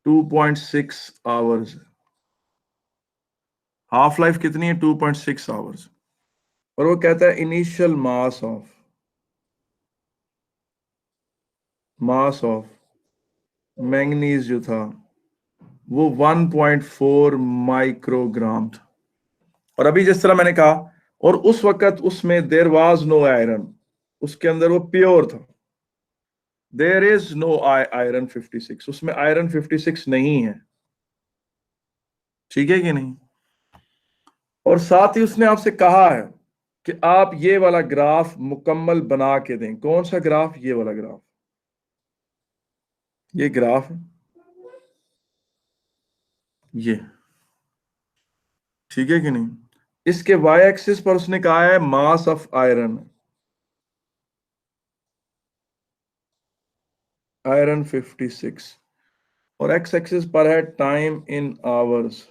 2.6 आवर्स। हाफ लाइफ कितनी है? 2.6 आवर्स। और वो कहता है इनिशियल मास ऑफ मैंगनीज जो था वो 1.4 माइक्रोग्राम था। और अभी जिस तरह मैंने कहा, और उस वक्त उसमें देयर वाज नो आयरन, उसके अंदर वो प्योर था। देयर इज नो आयरन 56, उसमें आयरन 56 नहीं है, ठीक है कि नहीं। और साथ ही उसने आपसे कहा है कि आप ये वाला ग्राफ मुकम्मल बना के दें। कौन सा ग्राफ? ये वाला ग्राफ, ये ग्राफ है ये, ठीक है कि नहीं। इसके वाई एक्सिस पर उसने कहा है मास ऑफ आयरन, आयरन 56, और एक्स एक्सिस पर है टाइम इन आवर्स।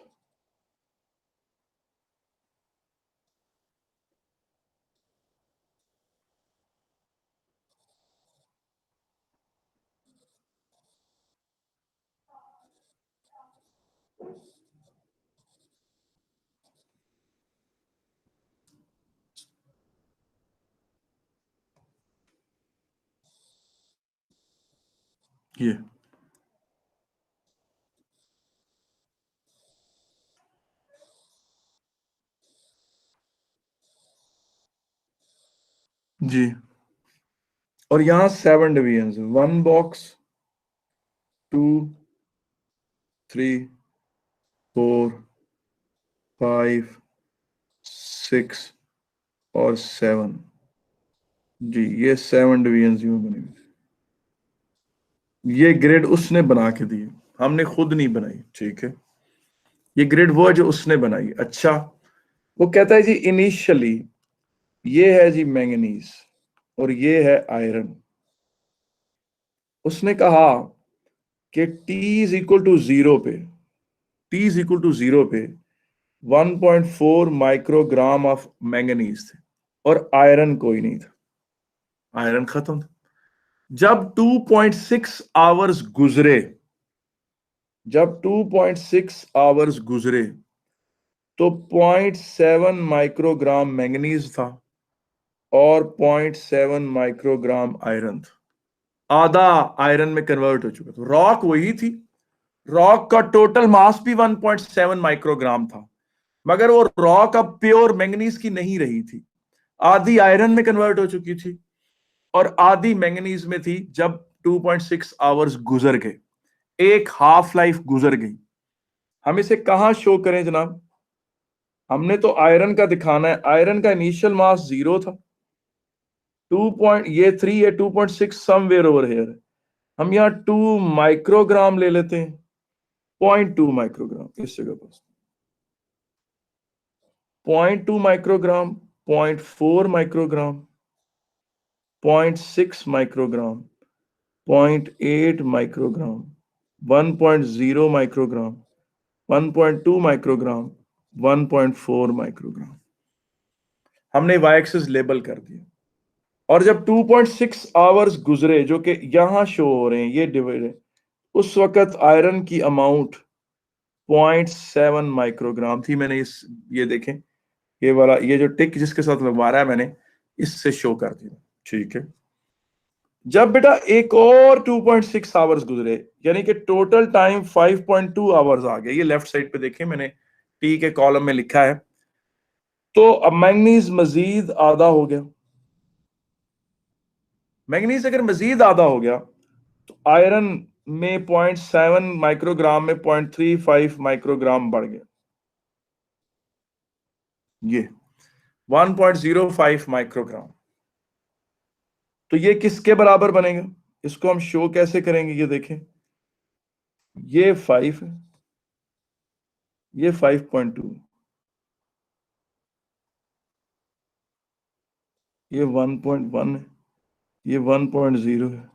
ये जी, और यहां 7 डिवीजन, 1 बॉक्स, 2, 3, 4, 5, 6 और 7। जी, ये 7 डिवीजन यूं बने हुए। ये ग्रिड उसने बना के दी, हमने खुद नहीं बनाई, ठीक है। ये ग्रिड वो है जो उसने बनाई। अच्छा, वो कहता है जी इनिशियली ये है जी मैंगनीज और ये है आयरन। उसने कहा कि T is equal to zero पे, T is equal to zero पे 1.4 माइक्रोग्राम ऑफ मैंगनीज थे और आयरन कोई नहीं था, आयरन खत्म था। जब 2.6 आवर्स गुजरे, जब 2.6 आवर्स गुजरे तो 0.7 माइक्रोग्राम मैंगनीज था और 0.7 माइक्रोग्राम आयरन था। आधा आयरन में कन्वर्ट हो चुका था। रॉक वही थी, रॉक का टोटल मास भी 1.7 माइक्रोग्राम था, मगर वो रॉक अब प्योर मैंगनीज की नहीं रही थी। आधी आयरन में कन्वर्ट हो चुकी थी और आधी मैंगनीज में थी जब 2.6 आवर्स गुजर गए, एक हाफ लाइफ गुजर गई। हम इसे कहां शो करें जनाब? हमने तो आयरन का दिखाना है। आयरन का इनिशियल मास 0 था, 2 पॉइंट, ये 3 है, 2.6 समवेयर ओवर हियर। हम यहाँ 2 माइक्रोग्राम ले लेते हैं, 0.2 माइक्रोग्राम इस जगह पर, 0.2 microgram, 0.4 microgram, 0.6 microgram, 0.8 microgram, 1.0 microgram, 1.2 microgram, 1.4 microgram. हमने वाई एक्सिस लेबल कर दिया। और जब 2.6 आवर्स गुजरे, जो कि यहां शो हो रहे हैं, ये डिवाइड है, उस वक्त आयरन की अमाउंट 0.7 माइक्रोग्राम थी। मैंने इस, ये देखें, ये वाला, ये जो टिक जिसके साथ लगवा रहा है मैंने, इससे शो कर दिया, ठीक है। जब बेटा एक और 2.6 आवर्स गुजरे, यानी कि टोटल टाइम 5.2 आवर्स आ गया, ये लेफ्ट साइड पे देखें मैंने टी के कॉलम में लिखा है, तो अब मैंगनीज मजीद आधा हो गया। मैंगनीज अगर मजीद आधा हो गया तो आयरन में 0.7 माइक्रोग्राम में 0.35 माइक्रोग्राम बढ़ गया, ये 1.05 माइक्रोग्राम। तो ये किसके बराबर बनेगा, इसको हम शो कैसे करेंगे, ये देखें, ये 5 है, ये 5.2, ये 1.1 है, ये 1.0 है,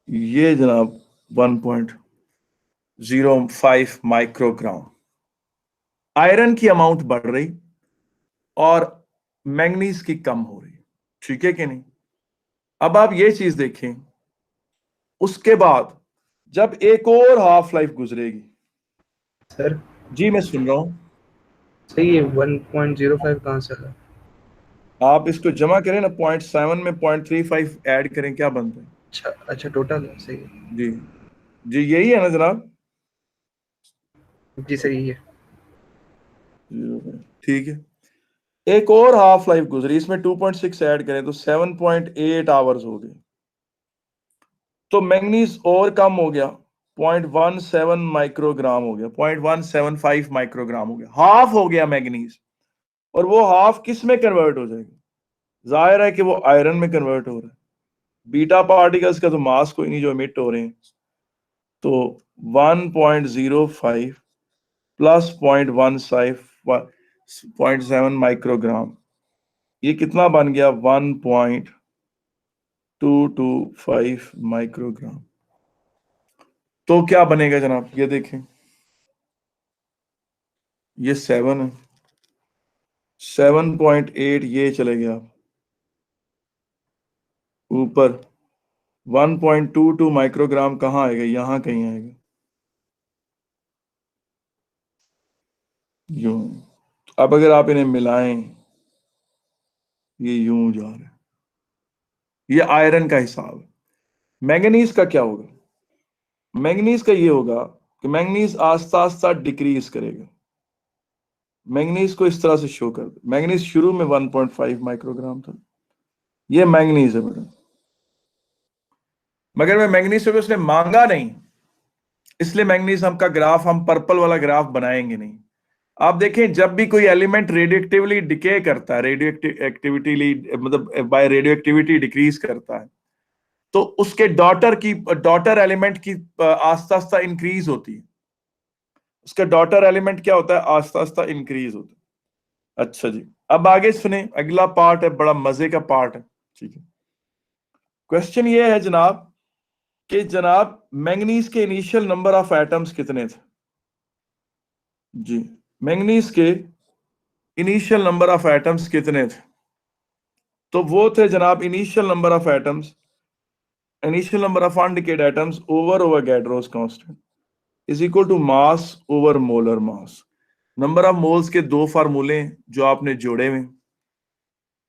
ये जनाब 1.05 माइक्रोग्राम। आयरन की अमाउंट बढ़ रही और मैंगनीज की कम हो रही, ठीक है कि नहीं। अब आप ये चीज देखें, उसके बाद जब एक और हाफ लाइफ गुजरेगी, सर जी मैं सुन रहा हूं, सही है, 1.05 कहाँ से है? आप इसको जमा करें ना, 0.7 में 0.35 ऐड करें, क्या बनता है। अच्छा अच्छा, टोटल है, सही है। जी जी, यही है ना जनाब, जी सही है। ठीक है। एक और हाफ लाइफ गुजरी, इसमें 2.6 ऐड करें तो 7.8 आवर्स हो गए, तो मैंगनीज और कम हो गया, 0.17 माइक्रोग्राम हो गया, 0.175 माइक्रोग्राम हो गया, हाफ हो गया मैंगनीज। और वो हाफ किस में कन्वर्ट हो जाएगा, जाहिर है कि वो आयरन में कन्वर्ट हो रहा है। बीटा पार्टिकल्स का तो मास कोई नहीं जो इमिट हो रहे हैं, तो 1.05 प्लस 0.17 माइक्रोग्राम, ये कितना बन गया, 1.225 माइक्रोग्राम। तो क्या बनेगा जनाब, ये देखें, ये 7 है, 7.8 ये चले गया ऊपर, 1.22 माइक्रोग्राम कहाँ आएगा, यहां कहीं आएगा, यूं। अब अगर आप इन्हें मिलाएं, ये यूं जा रहा है, ये आयरन का हिसाब है। मैंगनीज का क्या होगा, मैंगनीज का ये होगा कि मैंगनीज आस्ता आस्ता डिक्रीज करेगा। मैंगनीज को इस तरह से शो कर दे, मैंगनीज शुरू में 1.5 माइक्रोग्राम था, ये मैंगनीज है बेटा, मगर मैं मैंगनीज से उसने मांगा नहीं, इसलिए मैंगनीज हम का ग्राफ, हम पर्पल वाला ग्राफ बनाएंगे नहीं। आप देखें, जब भी कोई एलिमेंट रेडियो डिके करता है, रेडियो एक्टिविटी मतलब बाय रेडियो एक्टिविटी डिक्रीज करता है, तो उसके डॉटर एलिमेंट की आस्ता आस्ता इंक्रीज होती है। उसका डॉटर एलिमेंट क्या होता है, आस्ता आस्ता इंक्रीज होता है। अच्छा जी, अब आगे सुने, अगला पार्ट है, बड़ा मजे का पार्ट है, ठीक है। क्वेश्चन ये है जनाब कि जनाब मैंगनीज के इनिशियल नंबर ऑफ एटम्स कितने थे, जी मैंगनीज के इनिशियल नंबर ऑफ एटम्स कितने थे, तो वो थे जनाब, initial number of undecayed atoms over Avogadro's constant is equal to mass over molar mass. Number of moles के दो फार्मूले जो आपने जोड़े हुए,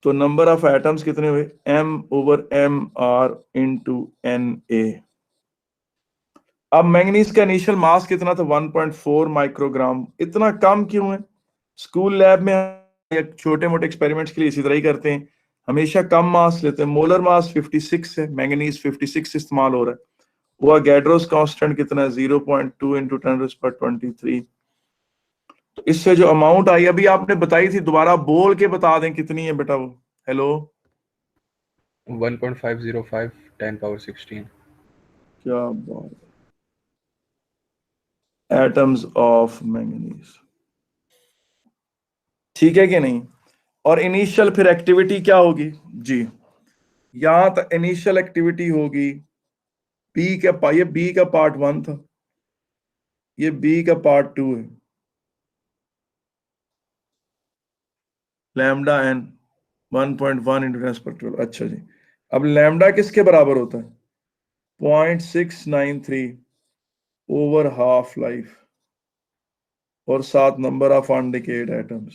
तो नंबर ऑफ एटम्स कितने हुए, m/mr इंटू Na। अब मैंगनीज का इनिशियल मास कितना था, 1.4 माइक्रोग्राम। इतना कम क्यों है, स्कूल लैब में या छोटे मोटे एक्सपेरिमेंट्स के लिए इसी तरह ही करते हैं, हमेशा कम मास लेते हैं। मोलर मास 56 है, मैंगनीज 56 इस्तेमाल हो रहा है। वो गैड्रोस कांस्टेंट कितना है, 0.2 इंटू 10⁻23। तो इससे जो अमाउंट आई अभी आपने बताई थी, दोबारा बोल के बता दें कितनी है बेटा वो, हेलो 1.505 10⁻16। क्या बात, एटम्स ऑफ मैंगनीज, ठीक है कि नहीं। और इनिशियल फिर एक्टिविटी क्या होगी जी, यहां तक इनिशियल एक्टिविटी होगी, ये बी का पार्ट 1 था, ये बी का पार्ट 2 है, लैम्डा एन 1.1 इंटू 10⁻12। अच्छा जी, अब लैम्डा किसके बराबर होता है, 0.693 ओवर हाफ लाइफ और 7 नंबर ऑफ अनडिकेड एटम्स।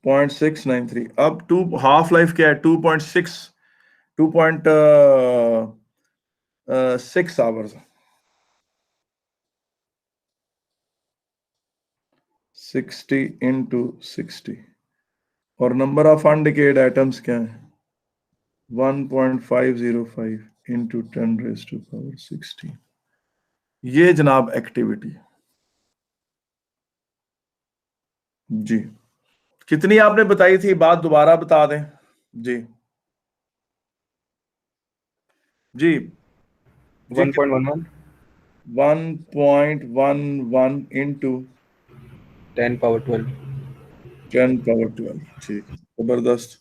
0.693। अब टू हाफ लाइफ क्या है? 2.6 आवर्स। 60 into 60 और नंबर ऑफ अनडिकेड एटम्स क्या है? 1.505 into 10⁻⁶। ये जनाब एक्टिविटी जी। कितनी आपने बताई थी? बात दोबारा बता दें जी। जी 1.11 1.11 into 10⁻12। 10⁻12। ठीक, जबरदस्त।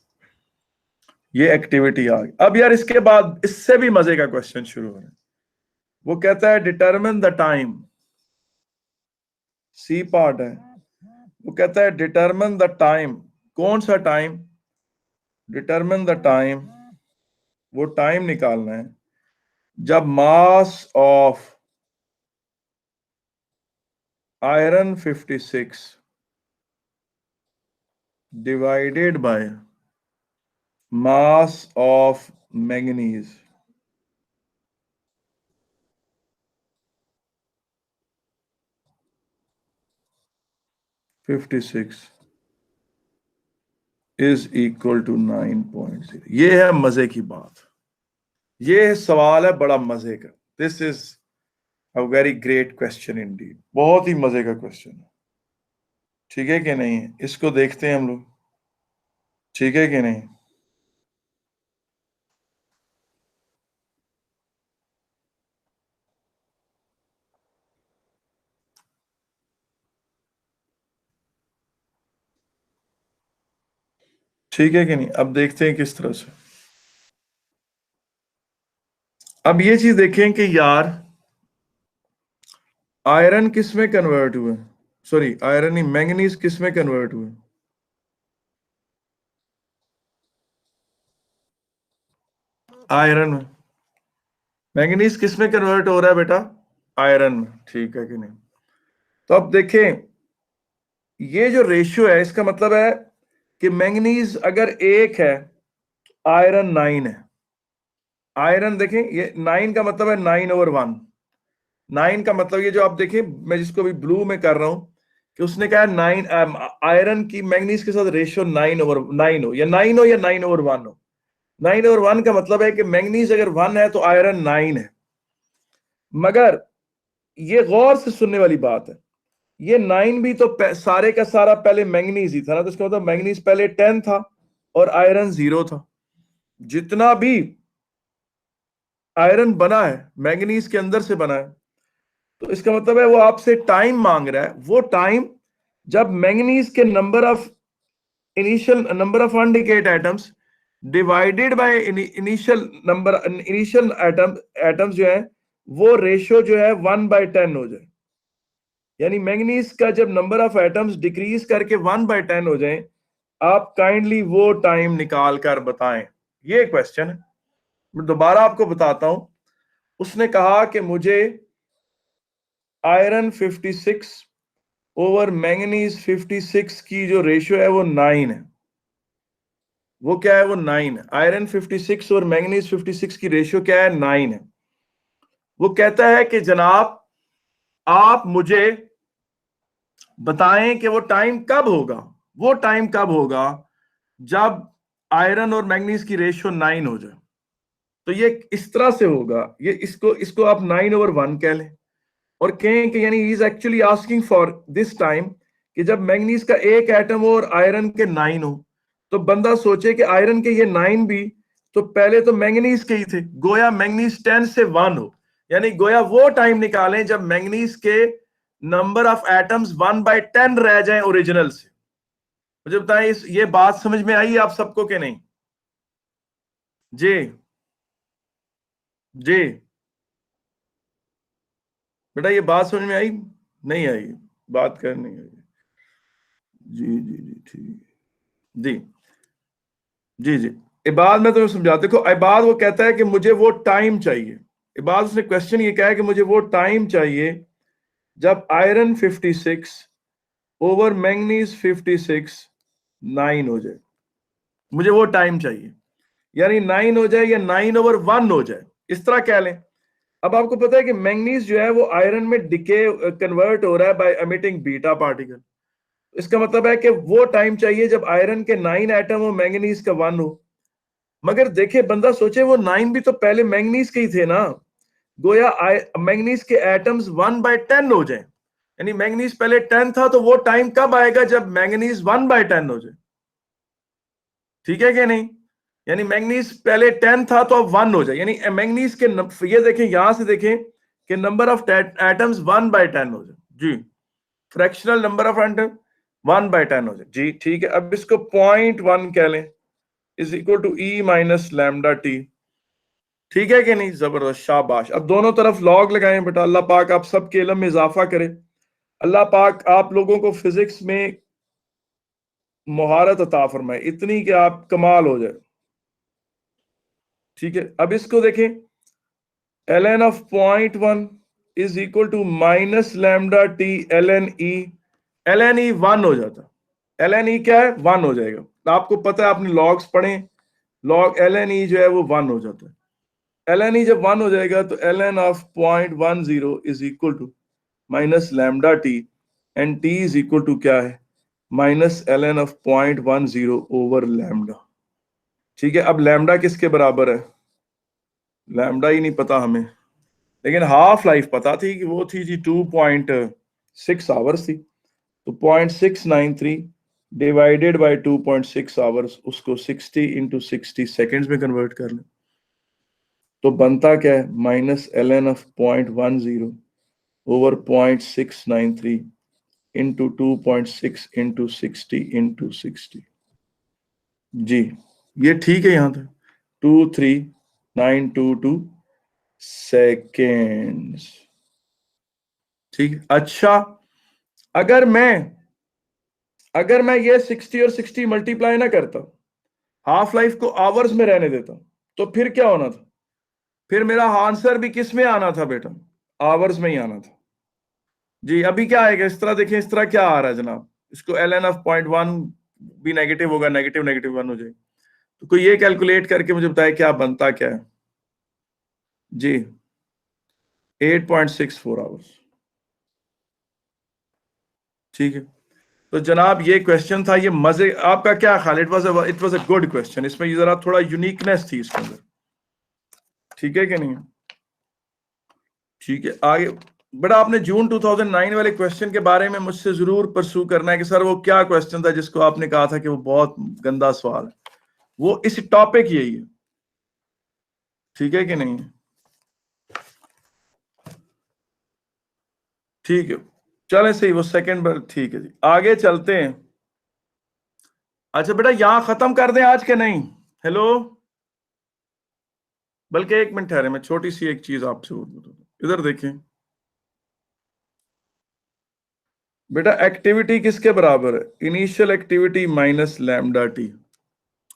ये एक्टिविटी आ गई। अब यार इसके बाद इससे भी मजे का क्वेश्चन शुरू हो रहा है। वो कहता है determine the time. C part है। वो कहता है डिटरमिन द टाइम। कौन सा टाइम? डिटरमिन द टाइम, वो टाइम निकालना है जब mass of iron 56 divided by mass of manganese 56 is equal to 9.0। ये है मजे की बात। ये सवाल है बड़ा मजे का। This is a very great question Indeed. बहुत ही मजे का क्वेश्चन है। ठीक है कि नहीं? इसको देखते हैं हम लोग। ठीक है कि नहीं? ठीक है कि नहीं? अब देखते हैं किस तरह से। अब ये चीज देखें कि यार आयरन किस में कन्वर्ट हुए? सॉरी, आयरन ही मैंगनीज किस में कन्वर्ट हुए? आयरन में। मैंगनीज किस में कन्वर्ट हो रहा है बेटा? आयरन में। ठीक है कि नहीं? तो अब देखें ये जो रेशियो है, इसका मतलब है कि मैंगनीज अगर 1 है, आयरन 9 है। आयरन देखें, ये 9 का मतलब है 9/1। 9 का मतलब ये जो आप देखें, मैं जिसको भी ब्लू में कर रहा हूं कि उसने कहा 9 आयरन की मैंगनीज के साथ रेशियो 9/9 हो, या 9 हो या 9/1 हो। 9/1 का मतलब है कि मैंगनीज अगर 1 है तो आयरन 9 है। मगर ये गौर से सुनने वाली बात है, ये 9 भी तो सारे का सारा पहले मैंगनीज ही था ना। तो इसका मतलब मैंगनीज पहले 10 था और आयरन 0 था। जितना भी आयरन बना है मैंगनीज के अंदर से बना है। तो इसका मतलब है वो आपसे टाइम मांग रहा है। वो टाइम जब मैंगनीज के number of undecayed atoms divided by initial atoms जो है, वो रेशियो जो है 1/10 हो जाए। यानी मैंगनीज का जब नंबर ऑफ एटम्स डिक्रीज करके 1/10 हो जाए, आप काइंडली वो टाइम निकाल कर बताएं। ये क्वेश्चन है। मैं दोबारा आपको बताता हूं। उसने कहा कि मुझे आयरन 56 ओवर मैंगनीज 56 की जो रेशियो है वो 9 है। वो क्या है? वो 9 है। आयरन 56 और मैंगनीज 56 की रेशियो क्या है? 9 है। वो कहता है कि जनाब आप मुझे बताएं कि वो टाइम कब होगा। वो टाइम कब होगा जब आयरन और मैंगनीज की रेशियो 9 हो जाए। तो ये इस तरह से होगा। ये इसको इसको आप 9/1 कह लें और कहें कि यानी is actually asking for this time कि जब मैंगनीज का एक एटम हो और आयरन के 9 हो। तो बंदा सोचे कि आयरन के ये 9 भी तो पहले तो मैंगनीज के ही थे। गोया मैंगनीज 10 से 1 हो। यानी गोया वो टाइम निकालें जब मैंगनीज के नंबर ऑफ एटम्स 1/10 रह जाएं ओरिजिनल से। मुझे बताएं ये बात समझ में आई आप सबको कि नहीं? जी जी बेटा, ये बात समझ में आई? नहीं आई? बात करनी है। जी जी जी ठीक। जी जी जी। इबाद में तुम्हें समझा। देखो इबाद वो कहता है कि मुझे वो टाइम चाहिए। इबाद उसने क्वेश्चन ये कहा है कि मुझे वो टाइम चाहिए जब आयरन 56 ओवर मैंगनीज 56 9 हो जाए, मुझे वो टाइम चाहिए, यानी 9 हो जाए या 9/1 हो जाए, इस तरह कह लें। अब आपको पता है कि मैंगनीज जो है वो आयरन में डिके कन्वर्ट हो रहा है बाय एमिटिंग बीटा पार्टिकल। इसका मतलब है कि वो टाइम चाहिए जब आयरन के 9 एटम हो, मैंगनीज का 1 हो। मगर देखे, बंदा सोचे वो 9 भी तो पहले मैंगनीज के ही थे ना, गोया मैंगनीज के एटम्स 1/10 हो जाए, यानी मैंगनीज पहले 10 था, तो वो टाइम कब आएगा जब मैंगनीज 1/10 हो जाए, ठीक है कि नहीं? यानी मैंगनीज पहले 10 था तो अब 1 हो जाए, यानी मैंगनीज के ये देखें, यहां से देखें कि नंबर ऑफ एटम्स 1/10 हो जाए जी, फ्रैक्शनल नंबर ऑफ एटम 1/10 हो जाए जी, ठीक है। अब इसको 0.1 कह लें, is equal to E minus lambda t, ठीक है कि नहीं? जबरदस्त, शाबाश। अब दोनों तरफ लॉग लगाएं बेटा। अल्लाह पाक आप सबके इल्म में इजाफा करे, अल्लाह पाक आप लोगों को फिजिक्स में मुहारत अता फरमाए, इतनी कि आप कमाल हो जाए, ठीक है। अब इसको देखें, ln of 0.1 is equal to minus lambda t ln e, ln e 1 हो जाता, ln ई क्या है? 1 हो जाएगा। आपको पता है, आपने लॉग्स पढ़े, लॉग ln ई जो है वो 1 हो जाता है। ln ई जब 1 हो जाएगा तो ln of 0.10 is equal to minus lambda t, and t is equal to क्या है? Minus ln of 0.10 over lambda, ठीक है। अब लैम्डा किसके बराबर है? लैम्डा ही नहीं पता हमें, लेकिन हाफ लाइफ पता थी कि वो थी जी 2.6 आवर्स थी, तो 0.693 डिवाइडेड बाय 2.6 आवर्स, उसको 60 इंटू 60 सेकेंड्स में कन्वर्ट कर लें, तो बनता क्या है? Minus ln of 0.10 over 0.693 into 2.6 into 60 into 60 जी, ये ठीक है यहां तक, 23922 सेकेंड्स, ठीक। अच्छा, अगर मैं ये 60 और 60 मल्टीप्लाई ना करता, हाफ लाइफ को आवर्स में रहने देता, तो फिर क्या होना था? फिर मेरा आंसर भी किस में आना था बेटा? आवर्स में ही आना था जी। अभी क्या आएगा? इस तरह देखें, इस तरह क्या आ रहा है जनाब, इसको ln ऑफ 0.1 भी नेगेटिव होगा, नेगेटिव नेगेटिव 1 हो जाएगा, तो कोई ये कैलकुलेट करके मुझे बताए क्या बनता क्या है जी? 8.64 आवर्स, ठीक है। तो जनाब ये क्वेश्चन था, ये मजे, आपका क्या ख्याल? It was a good question, इसमें ये जरा थोड़ा यूनिकनेस थी इसके अंदर, ठीक है कि नहीं? ठीक है, आगे बड़ा आपने जून 2009 वाले क्वेश्चन के बारे में मुझसे जरूर परसू करना है कि सर वो क्या क्वेश्चन था जिसको आपने कहा था कि वो बहुत गंदा सवाल है, वो इस टॉपिक यही है, ठीक है कि नहीं? ठीक है, चले सही, वो सेकंड बार, ठीक है जी, आगे चलते हैं। अच्छा बेटा, यहां खत्म कर दें आज के नहीं? हेलो, बल्कि एक मिनट ठहरे, मैं छोटी सी एक चीज आपसे और बता दूं, इधर देखें बेटा, एक्टिविटी किसके बराबर है? Initial activity minus lambda T.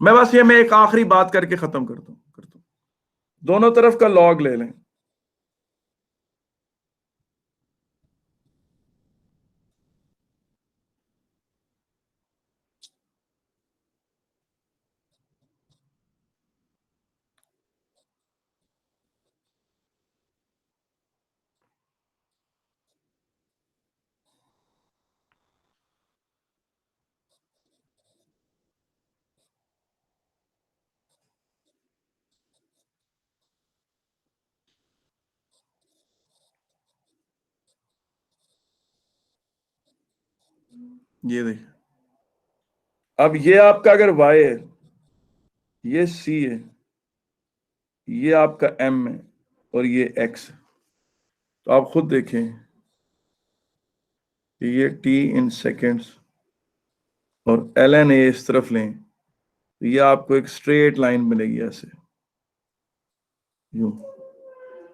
मैं एक आखिरी बात करके खत्म करता हूं, दोनों तरफ का लॉग ले लें, ये देखिए। अब ये आपका अगर y है, ये c है, ये आपका m है, और ये x है, तो आप खुद देखें कि ये t इन सेकेंड्स और ln a इस तरफ लें, तो ये आपको एक स्ट्रेट लाइन मिलेगी ऐसे, यूं,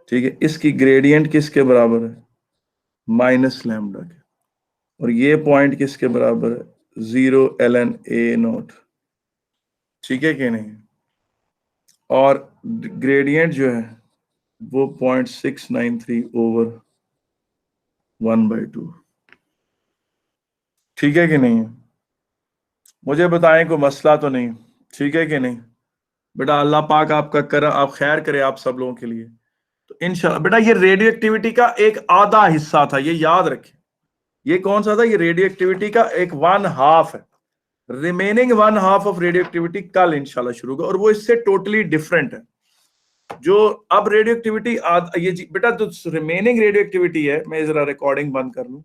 ठीक है। इसकी ग्रेडियंट किसके बराबर है? माइनस लैम्डा के, और ये पॉइंट किसके बराबर है? 0 ln a नॉट, ठीक है कि नहीं? और ग्रेडियंट जो है वो 0.693 ओवर 1/2, ठीक है कि नहीं? मुझे बताएं कोई मसला तो नहीं, ठीक है कि नहीं बेटा? अल्लाह पाक आपका कर, आप खैर करे आप सब लोगों के लिए। तो इंशाल्लाह बेटा ये रेडियो एक्टिविटी का एक आधा हिस्सा था, ये याद रखें। ये कौन सा था? ये रेडियो एक्टिविटी का एक 1/2 है। रिमेनिंग 1/2 ऑफ रेडियो एक्टिविटी कल इंशाल्लाह शुरू होगा, और वो इससे टोटली डिफरेंट है। जो अब रेडियो एक्टिविटी ये बेटा जो रिमेनिंग रेडियो एक्टिविटी है, मैं जरा रिकॉर्डिंग बंद कर लूं।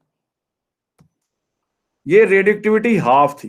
ये रेडियो एक्टिविटी हाफ थी,